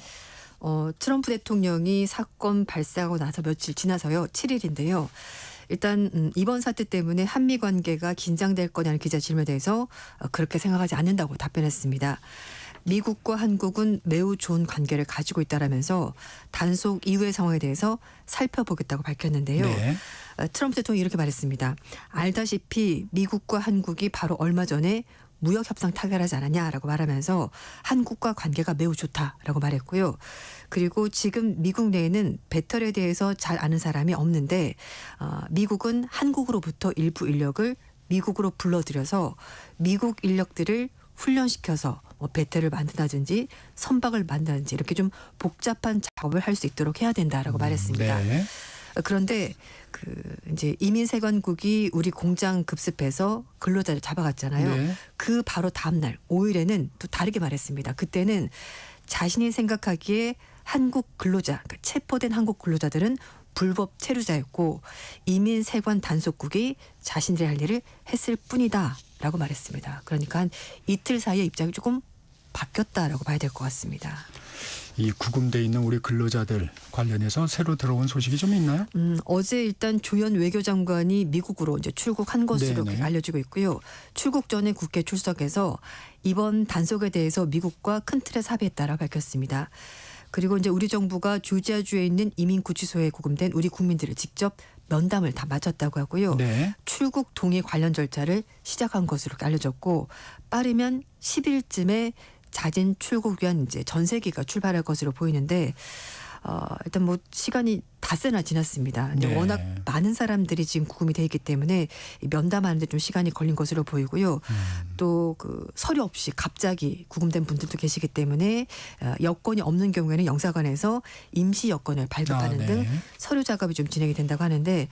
트럼프 대통령이 사건 발생하고 나서 며칠 지나서요. 7일인데요. 일단 이번 사태 때문에 한미 관계가 긴장될 거냐는 기자 질문에 대해서 그렇게 생각하지 않는다고 답변했습니다. 미국과 한국은 매우 좋은 관계를 가지고 있다라면서 단속 이후의 상황에 대해서 살펴보겠다고 밝혔는데요. 네. 트럼프 대통령이 이렇게 말했습니다. 알다시피 미국과 한국이 바로 얼마 전에 무역 협상 타결하지 않았냐라고 말하면서 한국과 관계가 매우 좋다라고 말했고요. 그리고 지금 미국 내에는 배터리에 대해서 잘 아는 사람이 없는데 미국은 한국으로부터 일부 인력을 미국으로 불러들여서 미국 인력들을 훈련시켜서 배터리를 만든다든지 선박을 만든다든지 이렇게 좀 복잡한 작업을 할 수 있도록 해야 된다라고 말했습니다. 네. 그런데 이제 이민세관국이 우리 공장 급습해서 근로자를 잡아갔잖아요. 네. 그 바로 다음 날 5일에는 또 다르게 말했습니다. 그때는 자신이 생각하기에 한국 근로자, 그러니까 체포된 한국 근로자들은 불법 체류자였고 이민세관 단속국이 자신들이 할 일을 했을 뿐이다라고 말했습니다. 그러니까 한 이틀 사이에 입장이 조금 바뀌었다라고 봐야 될 것 같습니다. 이 구금돼 있는 우리 근로자들 관련해서 새로 들어온 소식이 좀 있나요? 어제 일단 조현 외교장관이 미국으로 이제 출국한 것으로 네네. 알려지고 있고요. 출국 전에 국회 출석해서 이번 단속에 대해서 미국과 큰 틀에서 합의했다라고 밝혔습니다. 그리고 이제 우리 정부가 조지아주에 있는 이민구치소에 구금된 우리 국민들을 직접 면담을 다 마쳤다고 하고요. 네. 출국 동의 관련 절차를 시작한 것으로 알려졌고 빠르면 10일쯤에 자진 출국 위한 이제 전세기가 출발할 것으로 보이는데 일단 뭐 시간이 닷새나 지났습니다. 근데 네. 워낙 많은 사람들이 지금 구금이 돼 있기 때문에 면담하는데 좀 시간이 걸린 것으로 보이고요. 또 그 서류 없이 갑자기 구금된 분들도 계시기 때문에 여건이 없는 경우에는 영사관에서 임시 여건을 발급하는 네. 등 서류 작업이 좀 진행이 된다고 하는데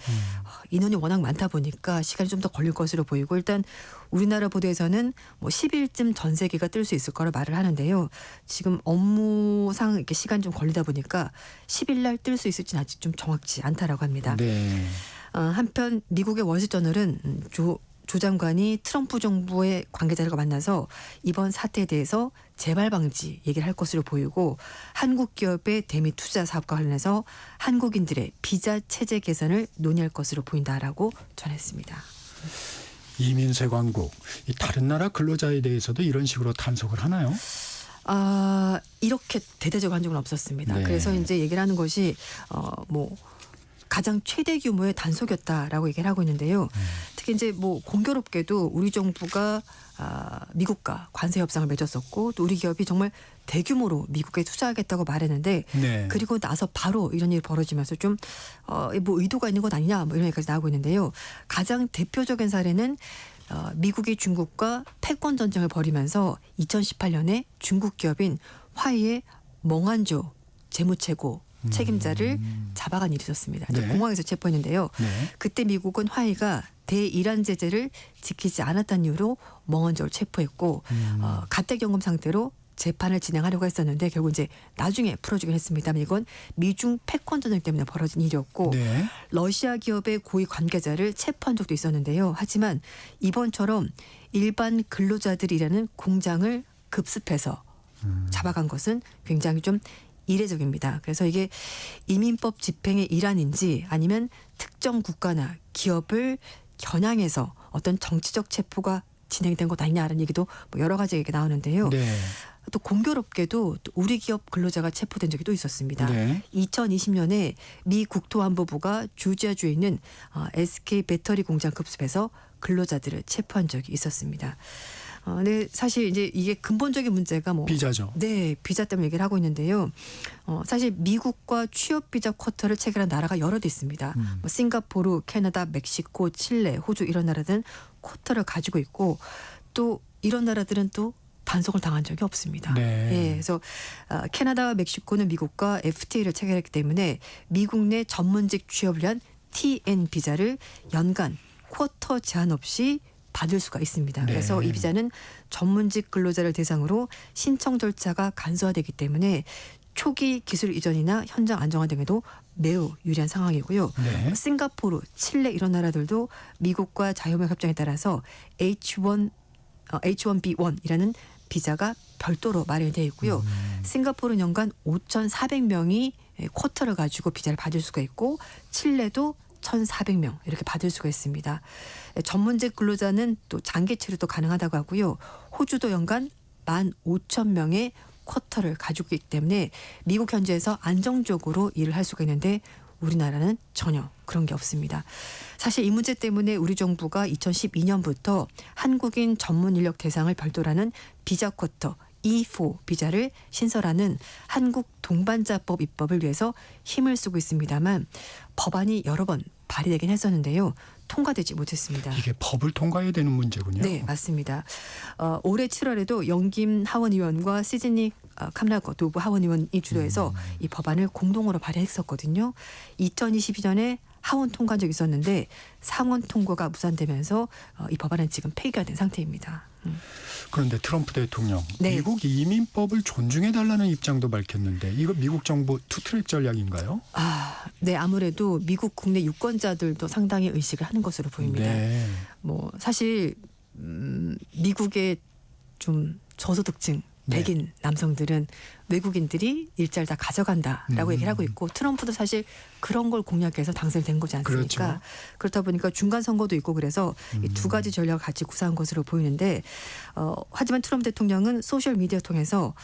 인원이 워낙 많다 보니까 시간이 좀 더 걸릴 것으로 보이고 일단 우리나라 보도에서는 뭐 10일쯤 전세기가 뜰 수 있을 거라 말을 하는데요. 지금 업무상 이렇게 시간 좀 걸리다 보니까 10일 날 뜰 수 있을지는 아직 좀 정확치 않다라고 합니다. 네. 한편 미국의 월스트저널은 조 장관이 트럼프 정부의 관계자들과 만나서 이번 사태에 대해서 재발 방지 얘기를 할 것으로 보이고 한국 기업의 대미 투자 사업과 관련해서 한국인들의 비자 체제 개선을 논의할 것으로 보인다라고 전했습니다. 이민세관국, 이 다른 나라 근로자에 대해서도 이런 식으로 단속을 하나요? 이렇게 대대적으로 한 적은 없었습니다. 네. 그래서 이제 얘기를 하는 것이 뭐 가장 최대 규모의 단속이었다라고 얘기를 하고 있는데요. 특히 이제 뭐 공교롭게도 우리 정부가 미국과 관세 협상을 맺었었고 또 우리 기업이 정말 대규모로 미국에 투자하겠다고 말했는데 네. 그리고 나서 바로 이런 일이 벌어지면서 좀 뭐 의도가 있는 것 아니냐 뭐 이런 얘기까지 나오고 있는데요. 가장 대표적인 사례는 미국이 중국과 패권 전쟁을 벌이면서 2018년에 중국 기업인 화이의 멍한조 재무최고 책임자를 잡아간 일이 있었습니다. 네. 공항에서 체포했는데요. 네. 그때 미국은 화이가 대이란 제재를 지키지 않았다는 이유로 멍한조를 체포했고 가택연금 상태로 재판을 진행하려고 했었는데 결국 이제 나중에 풀어주긴 했습니다만 이건 미중 패권 전쟁 때문에 벌어진 일이었고 네. 러시아 기업의 고위 관계자를 체포한 적도 있었는데요. 하지만 이번처럼 일반 근로자들이 일하는 공장을 급습해서 잡아간 것은 굉장히 좀 이례적입니다. 그래서 이게 이민법 집행의 일환인지 아니면 특정 국가나 기업을 겨냥해서 어떤 정치적 체포가 진행된 것 아니냐라는 얘기도 뭐 여러 가지 얘기가 나오는데요. 네. 또 공교롭게도 또 우리 기업 근로자가 체포된 적이 또 있었습니다. 네. 2020년에 미 국토안보부가 조지아주에 있는 SK 배터리 공장 급습해서 근로자들을 체포한 적이 있었습니다. 근데 사실 이제 이게 근본적인 문제가 뭐 비자죠. 네, 비자 때문에 얘기를 하고 있는데요. 사실 미국과 취업 비자 쿼터를 체결한 나라가 여러 대 있습니다. 뭐 싱가포르, 캐나다, 멕시코, 칠레, 호주 이런 나라들은 쿼터를 가지고 있고 또 이런 나라들은 또 단속을 당한 적이 없습니다. 네. 예, 그래서 캐나다와 멕시코는 미국과 FTA를 체결했기 때문에 미국 내 전문직 취업을 위한 TN 비자를 연간 쿼터 제한 없이 받을 수가 있습니다. 네. 그래서 이 비자는 전문직 근로자를 대상으로 신청 절차가 간소화되기 때문에 초기 기술 이전이나 현장 안정화 등에도 매우 유리한 상황이고요. 네. 싱가포르, 칠레 이런 나라들도 미국과 자유무역 협정에 따라서 H1B1이라는 비자가 별도로 마련이 되어 있고요. 싱가포르는 연간 5,400명이 쿼터를 가지고 비자를 받을 수가 있고 칠레도 1,400명 이렇게 받을 수가 있습니다. 전문직 근로자는 또 장기 체류도 가능하다고 하고요. 호주도 연간 15,000명의 쿼터를 가지고 있기 때문에 미국 현지에서 안정적으로 일을 할 수가 있는데 우리나라는 전혀 그런 게 없습니다. 사실 이 문제 때문에 우리 정부가 2012년부터 한국인 전문 인력 대상을 별도로 하는 비자 쿼터 E4 비자를 신설하는 한국 동반자법 입법을 위해서 힘을 쓰고 있습니다만 법안이 여러 번 발의되긴 했었는데요. 통과되지 못했습니다. 이게 법을 통과해야 되는 문제군요. 네, 맞습니다. 올해 7월에도 영김 하원의원과 시즈니 캄라거 도부 하원의원이 주도해서 이 법안을 공동으로 발의했었거든요. 2022년에 하원 통과한 적이 있었는데 상원 통과가 무산되면서 이 법안은 지금 폐기가 된 상태입니다. 그런데 트럼프 대통령 네. 미국 이민법을 존중해달라는 입장도 밝혔는데 이거 미국 정부 투트랙 전략인가요? 네, 아무래도 미국 국내 유권자들도 상당히 의식을 하는 것으로 보입니다. 네. 뭐 사실 미국의 좀 저소득층 백인 남성들은 외국인들이 일자를 다 가져간다라고 얘기를 하고 있고 트럼프도 사실 그런 걸 공략해서 당선된 거지 않습니까? 그렇죠. 그렇다 보니까 중간 선거도 있고 그래서 이 두 가지 전략을 같이 구사한 것으로 보이는데 하지만 트럼프 대통령은 소셜 미디어 통해서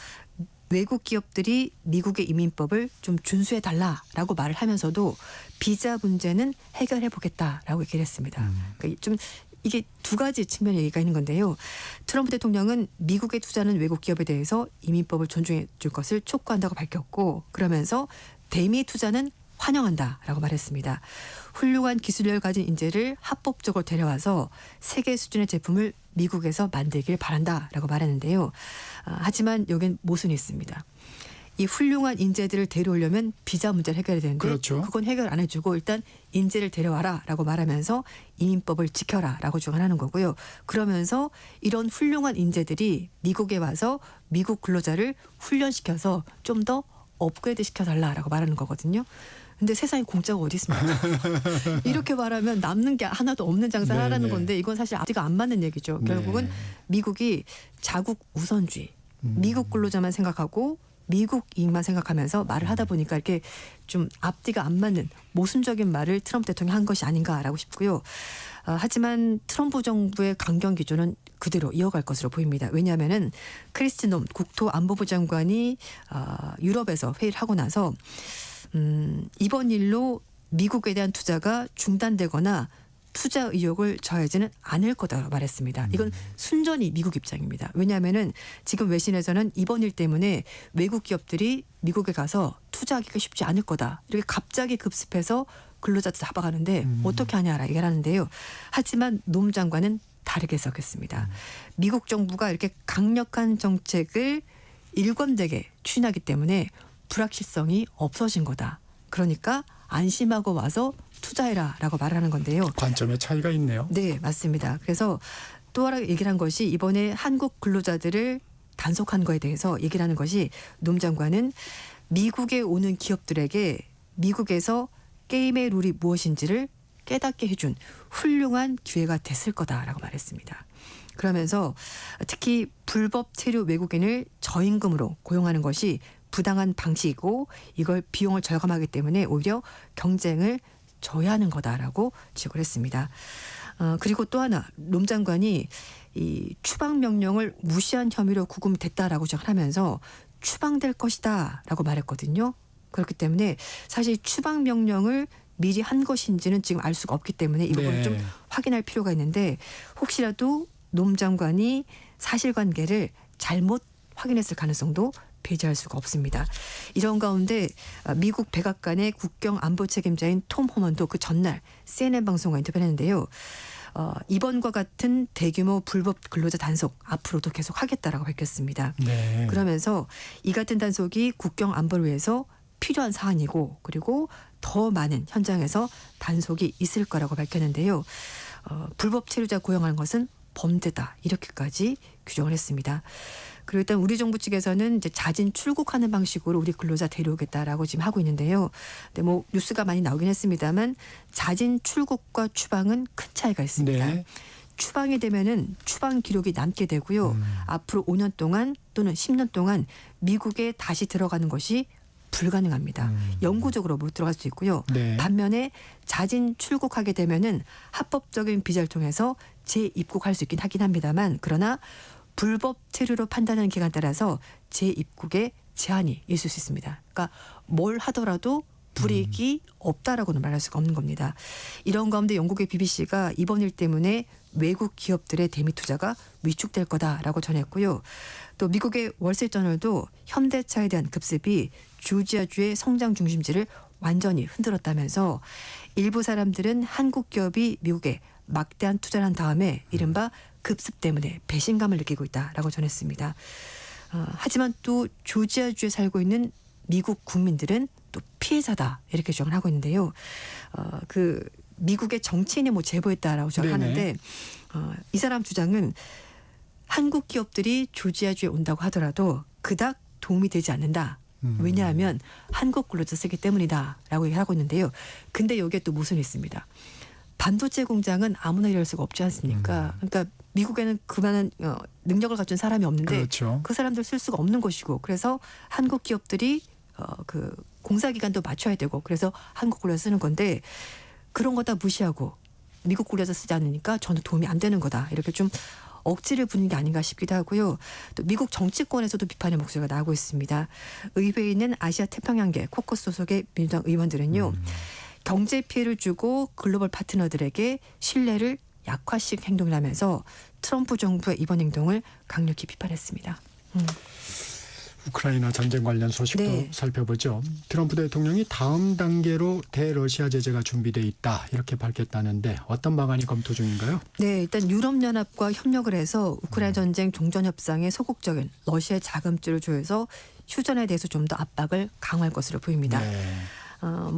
외국 기업들이 미국의 이민법을 좀 준수해 달라라고 말을 하면서도 비자 문제는 해결해 보겠다라고 얘기를 했습니다. 그러니까 좀 이게 두 가지 측면의 얘기가 있는 건데요. 트럼프 대통령은 미국에 투자하는 외국 기업에 대해서 이민법을 존중해 줄 것을 촉구한다고 밝혔고 그러면서 대미 투자는 환영한다라고 말했습니다. 훌륭한 기술력을 가진 인재를 합법적으로 데려와서 세계 수준의 제품을 미국에서 만들길 바란다라고 말했는데요. 하지만 여긴 모순이 있습니다. 이 훌륭한 인재들을 데려오려면 비자 문제를 해결해야 되는데 그렇죠. 그건 해결 안 해주고 일단 인재를 데려와라라고 말하면서 이민법을 지켜라라고 주장하는 거고요. 그러면서 이런 훌륭한 인재들이 미국에 와서 미국 근로자를 훈련시켜서 좀 더 업그레이드 시켜달라라고 말하는 거거든요. 근데 세상에 공짜가 어디 있습니까? 이렇게 말하면 남는 게 하나도 없는 장사를 하라는 건데 이건 사실 앞뒤가 안 맞는 얘기죠. 결국은 미국이 자국 우선주의, 미국 근로자만 생각하고 미국 이익만 생각하면서 말을 하다 보니까 이렇게 좀 앞뒤가 안 맞는 모순적인 말을 트럼프 대통령이 한 것이 아닌가라고 싶고요. 하지만 트럼프 정부의 강경 기조는 그대로 이어갈 것으로 보입니다. 왜냐하면은 크리스티 놈 국토안보부 장관이 유럽에서 회의를 하고 나서 이번 일로 미국에 대한 투자가 중단되거나 투자 의욕을 저하지는 않을 거다라고 말했습니다. 이건 순전히 미국 입장입니다. 왜냐하면은 지금 외신에서는 이번 일 때문에 외국 기업들이 미국에 가서 투자하기가 쉽지 않을 거다. 이렇게 갑자기 급습해서 근로자들 잡아가는데 어떻게 하냐라 얘기를 하는데요. 하지만 노 장관은 다르게 해석했습니다. 미국 정부가 이렇게 강력한 정책을 일관되게 추진하기 때문에 불확실성이 없어진 거다. 그러니까 안심하고 와서 투자해라라고 말하는 건데요. 관점의 차이가 있네요. 네, 맞습니다. 그래서 또 하나 얘기를 한 것이 이번에 한국 근로자들을 단속한 거에 대해서 얘기를 하는 것이 노 장관은 미국에 오는 기업들에게 미국에서 게임의 룰이 무엇인지를 깨닫게 해준 훌륭한 기회가 됐을 거다라고 말했습니다. 그러면서 특히 불법 체류 외국인을 저임금으로 고용하는 것이 부당한 방식이고 이걸 비용을 절감하기 때문에 오히려 경쟁을 저해하는 거다라고 지적을 했습니다. 그리고 또 하나 노 장관이 이 추방 명령을 무시한 혐의로 구금됐다라고 주장하면서 추방될 것이다라고 말했거든요. 그렇기 때문에 사실 추방 명령을 미리 한 것인지는 지금 알 수가 없기 때문에 이 부분을 좀 확인할 필요가 있는데 혹시라도 노 장관이 사실관계를 잘못 확인했을 가능성도 배제할 수가 없습니다. 이런 가운데 미국 백악관의 국경 안보 책임자인 톰 호먼도 그 전날 CNN 방송과 인터뷰했는데요. 이번과 같은 대규모 불법 근로자 단속 앞으로도 계속 하겠다라고 밝혔습니다. 네. 그러면서 이 같은 단속이 국경 안보를 위해서 필요한 사안이고 그리고 더 많은 현장에서 단속이 있을 거라고 밝혔는데요. 불법 체류자 고용하는 것은 범죄다 이렇게까지 규정을 했습니다. 그리고 일단 우리 정부 측에서는 이제 자진 출국하는 방식으로 우리 근로자 데려오겠다라고 지금 하고 있는데요. 근데 뭐 뉴스가 많이 나오긴 했습니다만 자진 출국과 추방은 큰 차이가 있습니다. 네. 추방이 되면은 추방 기록이 남게 되고요. 앞으로 5년 동안 또는 10년 동안 미국에 다시 들어가는 것이 불가능합니다. 영구적으로 못 들어갈 수 있고요. 네. 반면에 자진 출국하게 되면은 합법적인 비자를 통해서 재입국할 수 있긴 하긴 합니다만 그러나 불법 체류로 판단하는 기간에 따라서 재입국에 제한이 있을 수 있습니다. 그러니까 뭘 하더라도 불이익이 없다라고는 말할 수가 없는 겁니다. 이런 가운데 영국의 BBC가 이번 일 때문에 외국 기업들의 대미 투자가 위축될 거다라고 전했고요. 또 미국의 월스트리트저널도 현대차에 대한 급습이 조지아주의 성장 중심지를 완전히 흔들었다면서 일부 사람들은 한국 기업이 미국에 막대한 투자를 한 다음에 이른바 급습 때문에 배신감을 느끼고 있다라고 전했습니다. 하지만 또 조지아주에 살고 있는 미국 국민들은 또 피해자다 이렇게 주장을 하고 있는데요. 그 미국의 정치인이 뭐 제보했다라고 주장하는데 이 사람 주장은 한국 기업들이 조지아주에 온다고 하더라도 그닥 도움이 되지 않는다. 왜냐하면 한국 근로자 쓰기 때문이다라고 얘기를 하고 있는데요. 근데 여기에 또 모순이 있습니다. 반도체 공장은 아무나 일할 수가 없지 않습니까? 그러니까 미국에는 그만한 능력을 갖춘 사람이 없는데 그렇죠. 그 사람들 쓸 수가 없는 것이고 그래서 한국 기업들이 그 공사 기간도 맞춰야 되고 그래서 한국 근로자 쓰는 건데 그런 거 다 무시하고 미국 근로자 쓰지 않으니까 저는 도움이 안 되는 거다. 이렇게 좀 억지를 부는 게 아닌가 싶기도 하고요. 또 미국 정치권에서도 비판의 목소리가 나오고 있습니다. 의회에 있는 아시아 태평양계 코커스 소속의 민주당 의원들은요. 경제 피해를 주고 글로벌 파트너들에게 신뢰를 약화시킨 행동이라면서 트럼프 정부의 이번 행동을 강력히 비판했습니다. 우크라이나 전쟁 관련 소식도 네. 살펴보죠. 트럼프 대통령이 다음 단계로 대러시아 제재가 준비돼 있다 이렇게 밝혔다는데 어떤 방안이 검토 중인가요? 네, 일단 유럽연합과 협력을 해서 우크라이나 전쟁 종전협상에 소극적인 러시아의 자금줄을 조여서 휴전에 대해서 좀 더 압박을 강화할 것으로 보입니다. 네.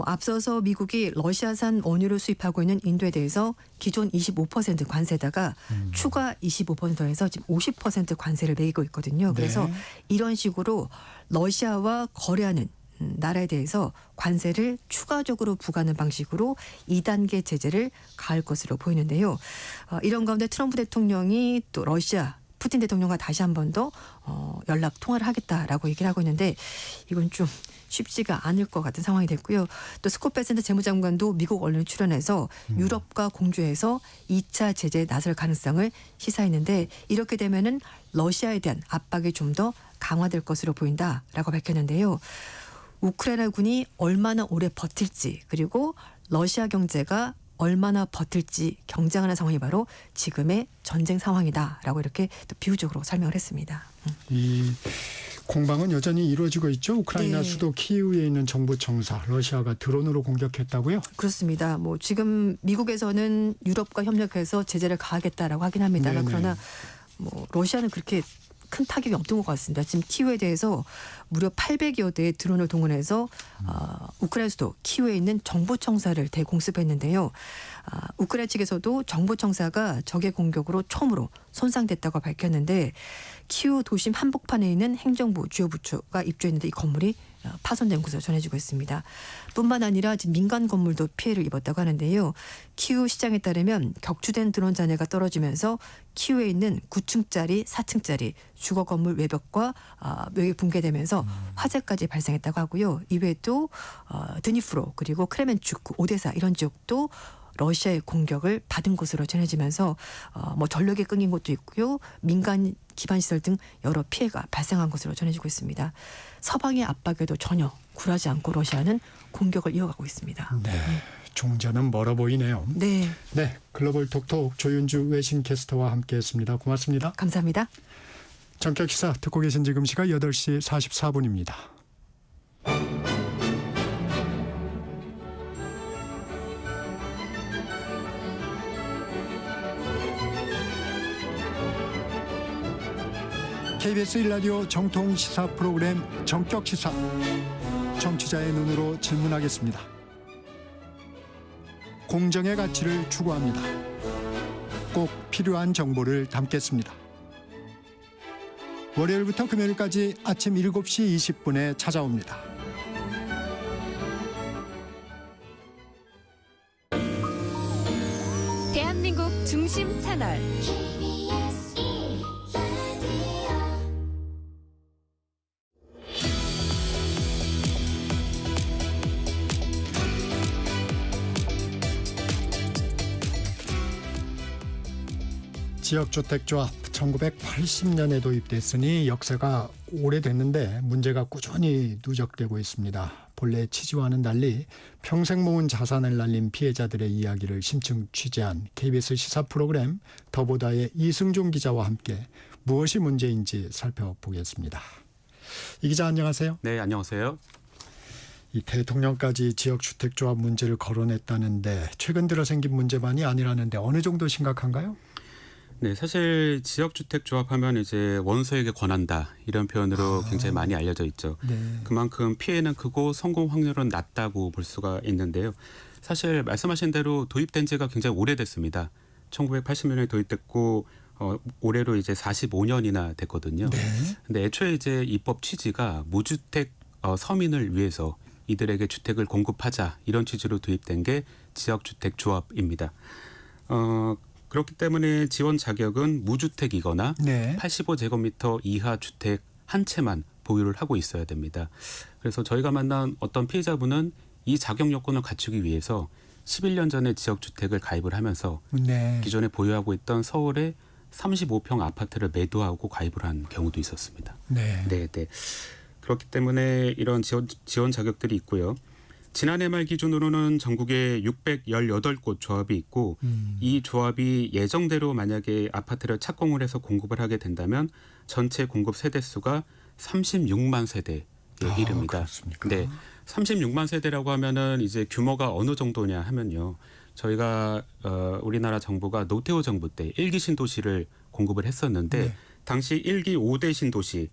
앞서서 미국이 러시아산 원유를 수입하고 있는 인도에 대해서 기존 25% 관세에다가 추가 25% 더해서 지금 50% 관세를 매기고 있거든요. 그래서 네. 이런 식으로 러시아와 거래하는 나라에 대해서 관세를 추가적으로 부과하는 방식으로 2단계 제재를 가할 것으로 보이는데요. 이런 가운데 트럼프 대통령이 또 러시아 푸틴 대통령과 다시 한 번 더 연락 통화를 하겠다라고 얘기를 하고 있는데 이건 좀 쉽지가 않을 것 같은 상황이 됐고요. 또 스콧 베센트 재무장관도 미국 언론에 출연해서 유럽과 공조해서 2차 제재에 나설 가능성을 시사했는데 이렇게 되면은 러시아에 대한 압박이 좀 더 강화될 것으로 보인다라고 밝혔는데요. 우크라이나 군이 얼마나 오래 버틸지 그리고 러시아 경제가 얼마나 버틸지 경쟁하는 상황이 바로 지금의 전쟁 상황이다라고 이렇게 또 비유적으로 설명을 했습니다. 이 공방은 여전히 이루어지고 있죠. 우크라이나 네. 수도 키이우에 있는 정부청사 러시아가 드론으로 공격했다고요? 그렇습니다. 뭐 지금 미국에서는 유럽과 협력해서 제재를 가하겠다라고 하긴 합니다. 네네. 그러나 뭐 러시아는 그렇게 큰 타격이 없던 것 같습니다. 지금 키우에 대해서 무려 800여 대의 드론을 동원해서 우크라이나 수도 키우에 있는 정보청사를 대공습했는데요. 우크라이나 측에서도 정보청사가 적의 공격으로 처음으로 손상됐다고 밝혔는데 키우 도심 한복판에 있는 행정부 주요 부처가 입주했는데 이 건물이 파손된 것으로 전해지고 있습니다. 뿐만 아니라 지금 민간 건물도 피해를 입었다고 하는데요. 키우 시장에 따르면 격추된 드론 잔해가 떨어지면서 키우에 있는 9층짜리 4층짜리 주거 건물 외벽과 묘역이 붕괴되면서 화재까지 발생했다고 하고요. 이외에도 드니프로 그리고 크레멘추크, 오데사 이런 지역도 러시아의 공격을 받은 것으로 전해지면서 뭐 전력이 끊긴 것도 있고요. 민간 기반 시설 등 여러 피해가 발생한 것으로 전해지고 있습니다. 서방의 압박에도 전혀 굴하지 않고 러시아는 공격을 이어가고 있습니다. 네. 종전은 멀어 보이네요. 네. 네. 글로벌 톡톡 조윤주 외신 캐스터와 함께했습니다. 고맙습니다. 감사합니다. 전격 시사 듣고 계신 지금 시각 8시 44분입니다. KBS 1라디오 정통 시사 프로그램 전격 시사 정치자의 눈으로 질문하겠습니다. 공정의 가치를 추구합니다. 꼭 필요한 정보를 담겠습니다. 월요일부터 금요일까지 아침 7시 20분에 찾아옵니다. 대한민국 중심 채널 지역주택조합 1980년에 도입됐으니 역사가 오래됐는데 문제가 꾸준히 누적되고 있습니다. 본래 취지와는 달리 평생 모은 자산을 날린 피해자들의 이야기를 심층 취재한 KBS 시사 프로그램 더보다의 이승종 기자와 함께 무엇이 문제인지 살펴보겠습니다. 이 기자 안녕하세요. 네, 안녕하세요. 이 대통령까지 지역주택조합 문제를 거론했다는데 최근 들어 생긴 문제만이 아니라는데 어느 정도 심각한가요? 네, 사실 지역주택조합하면 이제 원소에게 권한다 이런 표현으로 굉장히 많이 알려져 있죠. 네. 그만큼 피해는 크고 성공 확률은 낮다고 볼 수가 있는데요. 사실 말씀하신 대로 도입된 지가 굉장히 오래됐습니다. 1980년에 도입됐고 올해로 이제 45년이나 됐거든요. 네. 근데 애초에 이제 입법 취지가 무주택 서민을 위해서 이들에게 주택을 공급하자 이런 취지로 도입된 게 지역주택조합입니다. 그렇기 때문에 지원 자격은 무주택이거나 네. 85제곱미터 이하 주택 한 채만 보유를 하고 있어야 됩니다. 그래서 저희가 만난 어떤 피해자분은 이 자격 요건을 갖추기 위해서 11년 전에 지역주택을 가입을 하면서 네. 기존에 보유하고 있던 서울의 35평 아파트를 매도하고 가입을 한 경우도 있었습니다. 네. 네. 그렇기 때문에 이런 지원 자격들이 있고요. 지난해 말 기준으로는 전국에 618곳 조합이 있고 이 조합이 예정대로 만약에 아파트를 착공을 해서 공급을 하게 된다면 전체 공급 세대 수가 36만 세대에 이릅니다. 그렇습니까? 네, 36만 세대라고 하면은 이제 규모가 어느 정도냐 하면요. 저희가 우리나라 정부가 노태우 정부 때 1기 신도시를 공급을 했었는데 네. 당시 1기 5대 신도시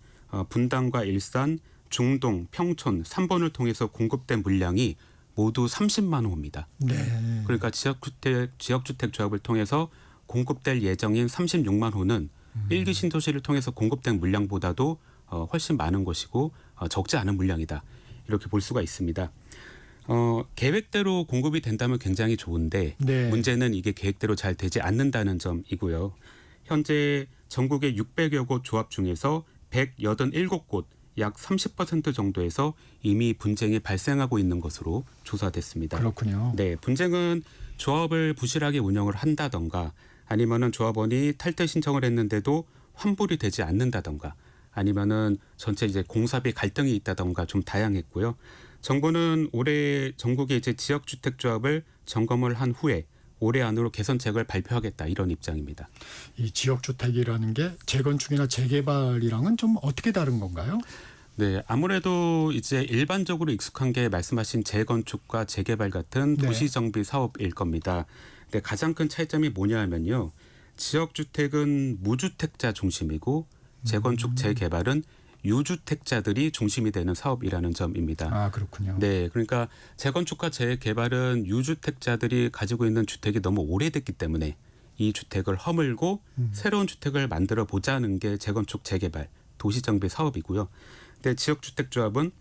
분당과 일산, 중동, 평촌 3번을 통해서 공급된 물량이 모두 30만 호입니다. 네. 그러니까 지역주택 조합을 통해서 공급될 예정인 36만 호는 1기 신도시를 통해서 공급된 물량보다도 훨씬 많은 것이고 적지 않은 물량이다. 이렇게 볼 수가 있습니다. 계획대로 공급이 된다면 굉장히 좋은데 네. 문제는 이게 계획대로 잘 되지 않는다는 점이고요. 현재 전국의 600여 곳 조합 중에서 187곳 약 30% 정도에서 이미 분쟁이 발생하고 있는 것으로 조사됐습니다. 그렇군요. 네, 분쟁은 조합을 부실하게 운영을 한다던가 아니면은 조합원이 탈퇴 신청을 했는데도 환불이 되지 않는다던가 아니면은 전체 이제 공사비 갈등이 있다던가 좀 다양했고요. 정부는 올해 전국의 이제 지역주택조합을 점검을 한 후에 올해 안으로 개선책을 발표하겠다 이런 입장입니다. 이 지역주택이라는 게 재건축이나 재개발이랑은 좀 어떻게 다른 건가요? 네, 아무래도 이제 일반적으로 익숙한 게 말씀하신 재건축과 재개발 같은 네. 도시정비 사업일 겁니다. 근데 가장 큰 차이점이 뭐냐 하면요. 지역주택은 무주택자 중심이고 재건축, 재개발은 유주택자들이 중심이 되는 사업이라는 점입니다. 아, 그렇군요. 네, 그러니까 재건축과 재개발은 유주택자들이 가지고 있는 주택이 너무 오래됐기 때문에 이 주택을 허물고 새로운 주택을 만들어 보자는 게 재건축, 재개발, 도시정비 사업이고요. 근데 지역주택조합은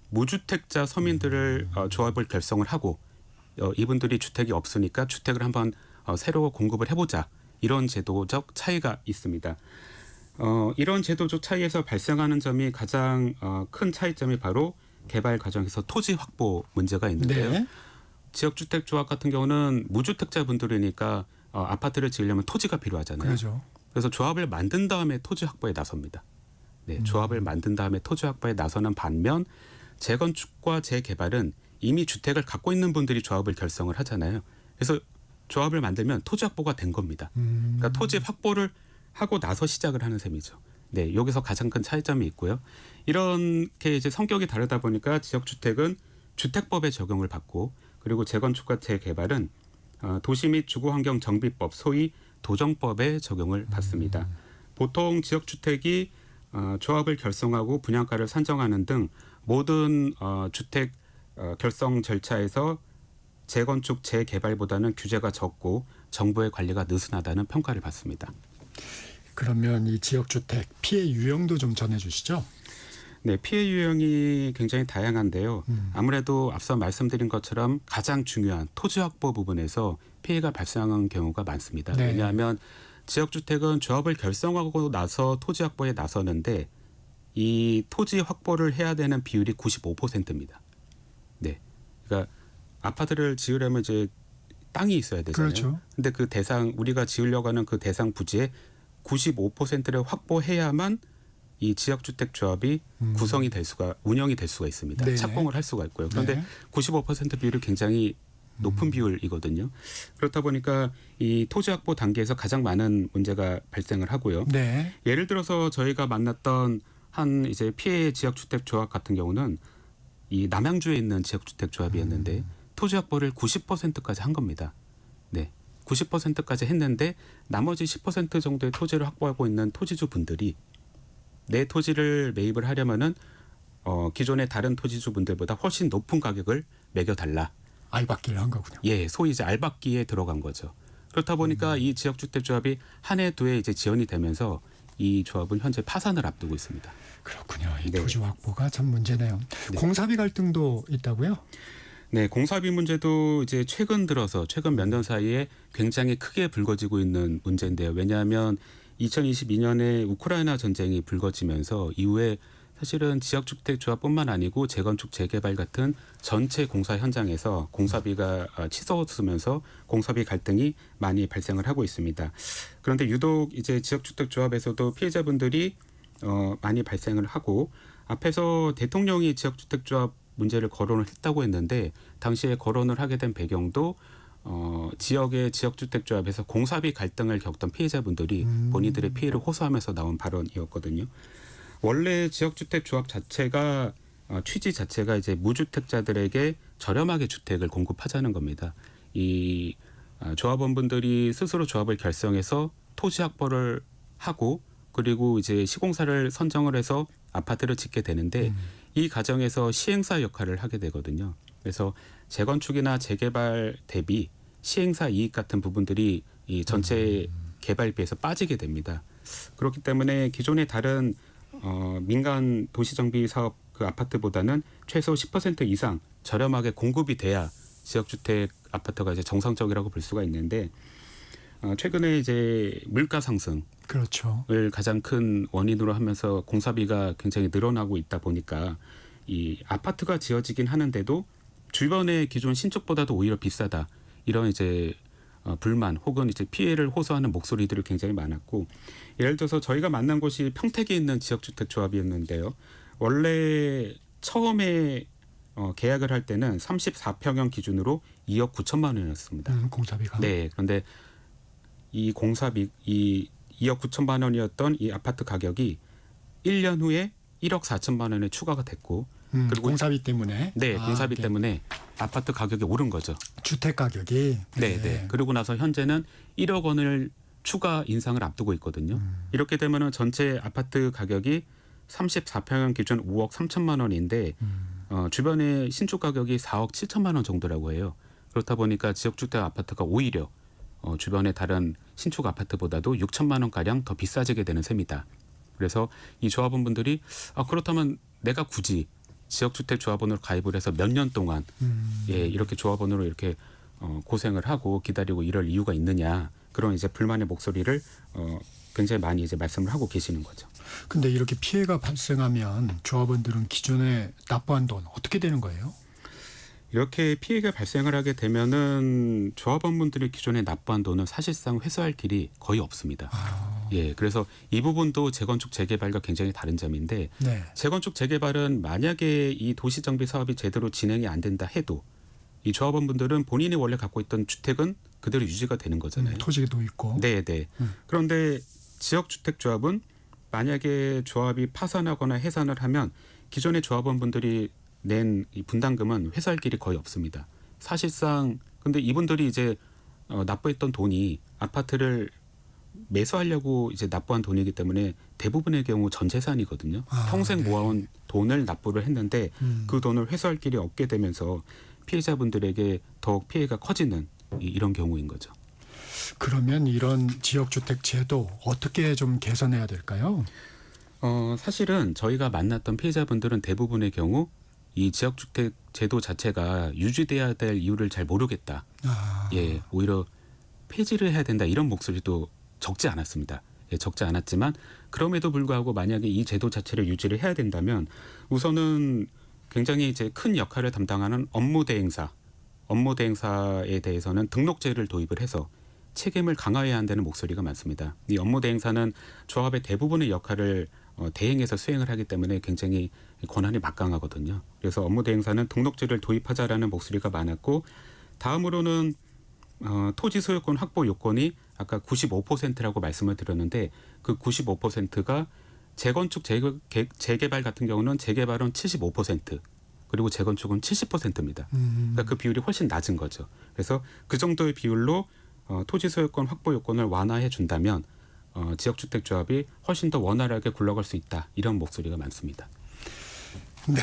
무주택자 서민들을 조합을 결성을 하고 이분들이 주택이 없으니까 주택을 한번 새로 공급을 해보자 이런 제도적 차이가 있습니다. 이런 제도적 차이에서 발생하는 점이 가장 큰 차이점이 바로 개발 과정에서 토지 확보 문제가 있는데요. 네. 지역주택조합 같은 경우는 무주택자분들이니까 아파트를 지으려면 토지가 필요하잖아요. 그렇죠. 그래서 조합을 만든 다음에 토지 확보에 나섭니다. 네, 조합을 만든 다음에 토지 확보에 나서는 반면 재건축과 재개발은 이미 주택을 갖고 있는 분들이 조합을 결성을 하잖아요. 그래서 조합을 만들면 토지 확보가 된 겁니다. 그러니까 토지 확보를 하고 나서 시작을 하는 셈이죠. 네, 여기서 가장 큰 차이점이 있고요. 이렇게 이제 성격이 다르다 보니까 지역주택은 주택법에 적용을 받고 그리고 재건축과 재개발은 도시 및 주거환경정비법 소위 도정법에 적용을 받습니다. 보통 지역주택이 조합을 결성하고 분양가를 산정하는 등 모든 주택 결성 절차에서 재건축, 재개발보다는 규제가 적고 정부의 관리가 느슨하다는 평가를 받습니다. 그러면 이 지역주택 피해 유형도 좀 전해주시죠. 네, 피해 유형이 굉장히 다양한데요. 아무래도 앞서 말씀드린 것처럼 가장 중요한 토지 확보 부분에서 피해가 발생하는 경우가 많습니다. 네. 왜냐하면 지역주택은 조합을 결성하고 나서 토지 확보에 나서는데 이 토지 확보를 해야 되는 비율이 95%입니다. 네, 그러니까 아파트를 지으려면 이제 땅이 있어야 되잖아요. 그렇죠. 근데 그 대상 우리가 지으려고 하는 그 대상 부지의 95%를 확보해야만 이 지역주택 조합이 운영이 될 수가 있습니다. 네네. 착공을 할 수가 있고요. 그런데 네. 95% 비율이 굉장히 높은 비율이거든요. 그렇다 보니까 이 토지 확보 단계에서 가장 많은 문제가 발생을 하고요. 네. 예를 들어서 저희가 만났던 한 이제 피해 지역주택 조합 같은 경우는 이 남양주에 있는 지역주택 조합이었는데 토지 확보를 90%까지 한 겁니다. 네. 90%까지 했는데 나머지 10% 정도의 토지를 확보하고 있는 토지주 분들이 내 토지를 매입을 하려면은 기존의 다른 토지주 분들보다 훨씬 높은 가격을 매겨달라. 알박기를 한 거군요. 예, 소위 이제 알박기에 들어간 거죠. 그렇다 보니까 이 지역주택 조합이 한 해 두 해 이제 지연이 되면서 이 조합은 현재 파산을 앞두고 있습니다. 그렇군요. 이 네. 토지 확보가 참 문제네요. 공사비 갈등도 있다고요? 네, 공사비 문제도 이제 최근 몇 년 사이에 굉장히 크게 불거지고 있는 문제인데요. 왜냐하면 2022년에 우크라이나 전쟁이 불거지면서 이후에 사실은 지역주택 조합뿐만 아니고 재건축 재개발 같은 전체 공사 현장에서 공사비가 치솟으면서 공사비 갈등이 많이 발생을 하고 있습니다. 그런데 유독 이제 지역주택 조합에서도 피해자분들이 많이 발생을 하고 앞에서 대통령이 지역주택 조합 문제를 거론을 했다고 했는데 당시에 거론을 하게 된 배경도 지역의 지역주택조합에서 공사비 갈등을 겪던 피해자분들이 본인들의 피해를 호소하면서 나온 발언이었거든요. 원래 지역주택조합 자체가 취지 자체가 이제 무주택자들에게 저렴하게 주택을 공급하자는 겁니다. 이 조합원분들이 스스로 조합을 결성해서 토지 확보를 하고 그리고 이제 시공사를 선정을 해서 아파트를 짓게 되는데 이 과정에서 시행사 역할을 하게 되거든요. 그래서 재건축이나 재개발 대비 시행사 이익 같은 부분들이 이 전체 개발비에서 빠지게 됩니다. 그렇기 때문에 기존의 다른 민간 도시정비 사업 그 아파트보다는 최소 10% 이상 저렴하게 공급이 돼야 지역주택 아파트가 이제 정상적이라고 볼 수가 있는데 최근에 이제 물가 상승 그렇죠. 을 가장 큰 원인으로 하면서 공사비가 굉장히 늘어나고 있다 보니까 이 아파트가 지어지긴 하는데도 주변의 기존 신축보다도 오히려 비싸다 이런 이제 불만 혹은 이제 피해를 호소하는 목소리들이 굉장히 많았고 예를 들어서 저희가 만난 곳이 평택에 있는 지역주택 조합이었는데요. 원래 처음에 계약을 할 때는 34평형 기준으로 2억 9천만 원이었습니다. 공사비가. 네, 그런데 이 공사비 이 2억 9천만 원이었던 이 아파트 가격이 1년 후에 1억 4천만 원에 추가가 됐고 그리고 공사비 때문에. 네, 공사비 네. 때문에 아파트 가격이 오른 거죠. 주택 가격이. 네, 네. 그리고 나서 현재는 1억 원을 추가 인상을 앞두고 있거든요. 이렇게 되면은 전체 아파트 가격이 34평형 기준 5억 3천만 원인데 주변에 신축 가격이 4억 7천만 원 정도라고 해요. 그렇다 보니까 지역주택 아파트가 오히려 주변의 다른 신축 아파트보다도 6천만 원 가량 더 비싸지게 되는 셈이다. 그래서 이 조합원분들이 그렇다면 내가 굳이 지역주택 조합원으로 가입을 해서 몇 년 동안 예, 이렇게 조합원으로 이렇게 고생을 하고 기다리고 이럴 이유가 있느냐 그런 이제 불만의 목소리를 굉장히 많이 이제 말씀을 하고 계시는 거죠. 근데 이렇게 피해가 발생하면 조합원들은 기존에 납부한 돈 어떻게 되는 거예요? 이렇게 피해가 발생을 하게 되면은 조합원분들이 기존에 납부한 돈은 사실상 회수할 길이 거의 없습니다. 예, 그래서 이 부분도 재건축 재개발과 굉장히 다른 점인데 네. 재건축 재개발은 만약에 이 도시정비 사업이 제대로 진행이 안 된다 해도 이 조합원분들은 본인이 원래 갖고 있던 주택은 그대로 유지가 되는 거잖아요. 토지도 있고. 네, 네. 그런데 지역주택 조합은 만약에 조합이 파산하거나 해산을 하면 기존의 조합원분들이 낸 이 분담금은 회수할 길이 거의 없습니다. 사실상 근데 이분들이 이제 납부했던 돈이 아파트를 매수하려고 이제 납부한 돈이기 때문에 대부분의 경우 전 재산이거든요. 평생 네. 모아온 돈을 납부를 했는데 그 돈을 회수할 길이 없게 되면서 피해자분들에게 더욱 피해가 커지는 이런 경우인 거죠. 그러면 이런 지역주택 제도 어떻게 좀 개선해야 될까요? 사실은 저희가 만났던 피해자분들은 대부분의 경우 이 지역주택 제도 자체가 유지돼야 될 이유를 잘 모르겠다. 예, 오히려 폐지를 해야 된다 이런 목소리도 적지 않았습니다. 예, 적지 않았지만 그럼에도 불구하고 만약에 이 제도 자체를 유지를 해야 된다면 우선은 굉장히 이제 큰 역할을 담당하는 업무 대행사에 대해서는 등록제를 도입을 해서 책임을 강화해야 한다는 목소리가 많습니다. 이 업무 대행사는 조합의 대부분의 역할을 대행해서 수행을 하기 때문에 굉장히 권한이 막강하거든요. 그래서 업무 대행사는 등록제를 도입하자라는 목소리가 많았고 다음으로는 토지 소유권 확보 요건이 아까 95%라고 말씀을 드렸는데 그 95%가 재건축 재개발 같은 경우는 재개발은 75% 그리고 재건축은 70%입니다. 그러니까 그 비율이 훨씬 낮은 거죠. 그래서 그 정도의 비율로 토지 소유권 확보 요건을 완화해 준다면 지역주택조합이 훨씬 더 원활하게 굴러갈 수 있다. 이런 목소리가 많습니다. 네,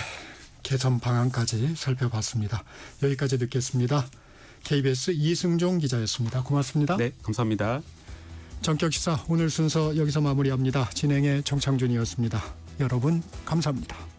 개선 방안까지 살펴봤습니다. 여기까지 듣겠습니다. KBS 이승종 기자였습니다. 고맙습니다. 네, 감사합니다. 전격시사 오늘 순서 여기서 마무리합니다. 진행의 정창준이었습니다. 여러분 감사합니다.